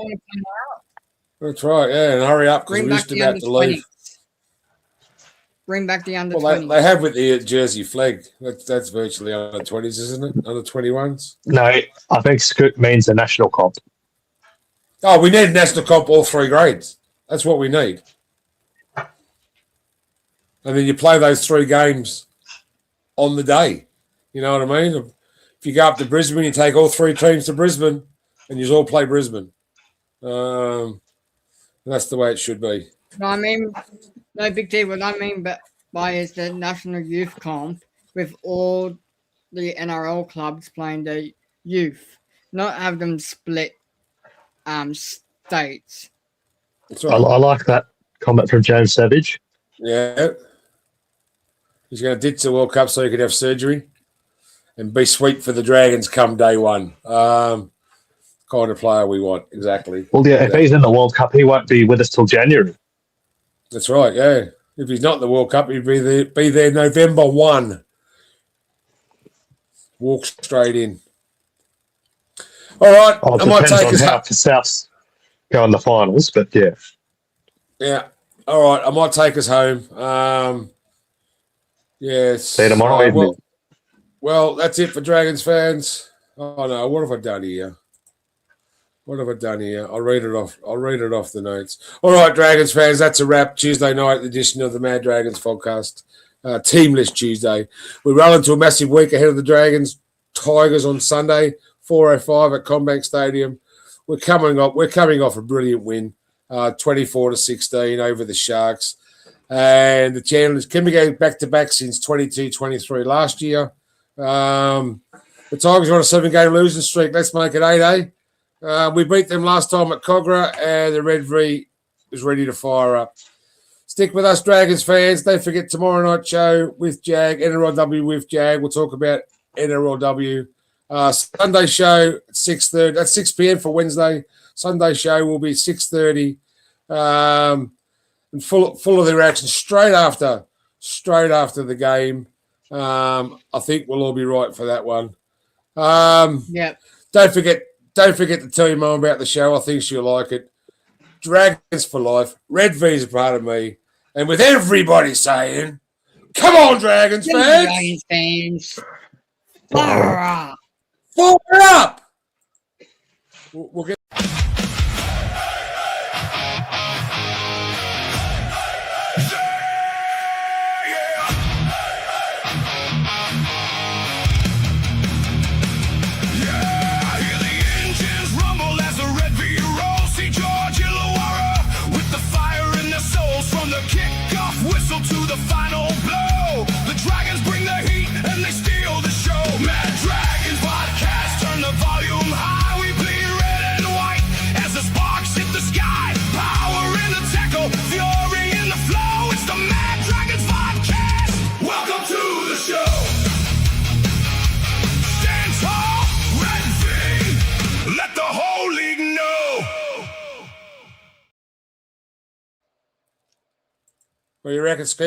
That's right, yeah, and hurry up because we're just about to leave. Bring back the under 20s. Well, they have with the jersey flag. That's virtually under 20s, isn't it? Under 21s? No, I think Scoot means a national comp. Oh, we need a national comp all three grades. That's what we need. And then you play those three games on the day. You know what I mean? If you go up to Brisbane, you take all three teams to Brisbane and you all play Brisbane. That's the way it should be. No, I mean, no big deal. What I mean by is the National Youth Comp with all the NRL clubs playing the youth, not have them split states. That's right. I like that comment from James Savage. Yeah. He's going to ditch the World Cup so he could have surgery and be sweet for the Dragons come day one. Kind of player we want, exactly. Well, yeah, if he's in the World Cup, he won't be with us till January. That's right, yeah. If he's not in the World Cup, he'd be there November 1. Walk straight in. All right. I might take us how Souths go in the finals, but yeah. Yeah. All right. I might take us home. Yes. See you tomorrow evening. Well, that's it for Dragons fans. Oh no, what have I done here? I'll read it off the notes. All right, Dragons fans, that's a wrap. Tuesday night edition of the Mad Dragons podcast. Teamless Tuesday. We roll into a massive week ahead of the Dragons Tigers on Sunday, 4:05 at CommBank Stadium. We're coming off a brilliant win, 24-16 over the Sharks. And the challenge can we go back to back since 22-23 last year. The Tigers are on a 7-game losing streak. Let's make it 8, eh? We beat them last time at Cogra, and the Red V is ready to fire up. Stick with us, Dragons fans. Don't forget tomorrow night show with Jag, NRLW with Jag. We'll talk about NRLW. Sunday show at 6:30. That's 6 p.m. for Wednesday. Sunday show will be 6:30, and full of the reaction straight after the game. I think we'll all be right for that one. Yeah. Don't forget to tell your mum about the show. I think she'll like it. Dragons for life. Red V's a part of me. And with everybody saying, come on, Dragons fans. Dragons fans. Fire up. Fire up. We'll get. To the final blow, the Dragons bring the heat and they steal the show. Mad Dragons podcast, turn the volume high. We bleed red and white as the sparks hit the sky. Power in the tackle, fury in the flow. It's the Mad Dragons podcast. Welcome to the show. Stand tall, Red V. Let the whole league know. What do you reckon, Steve?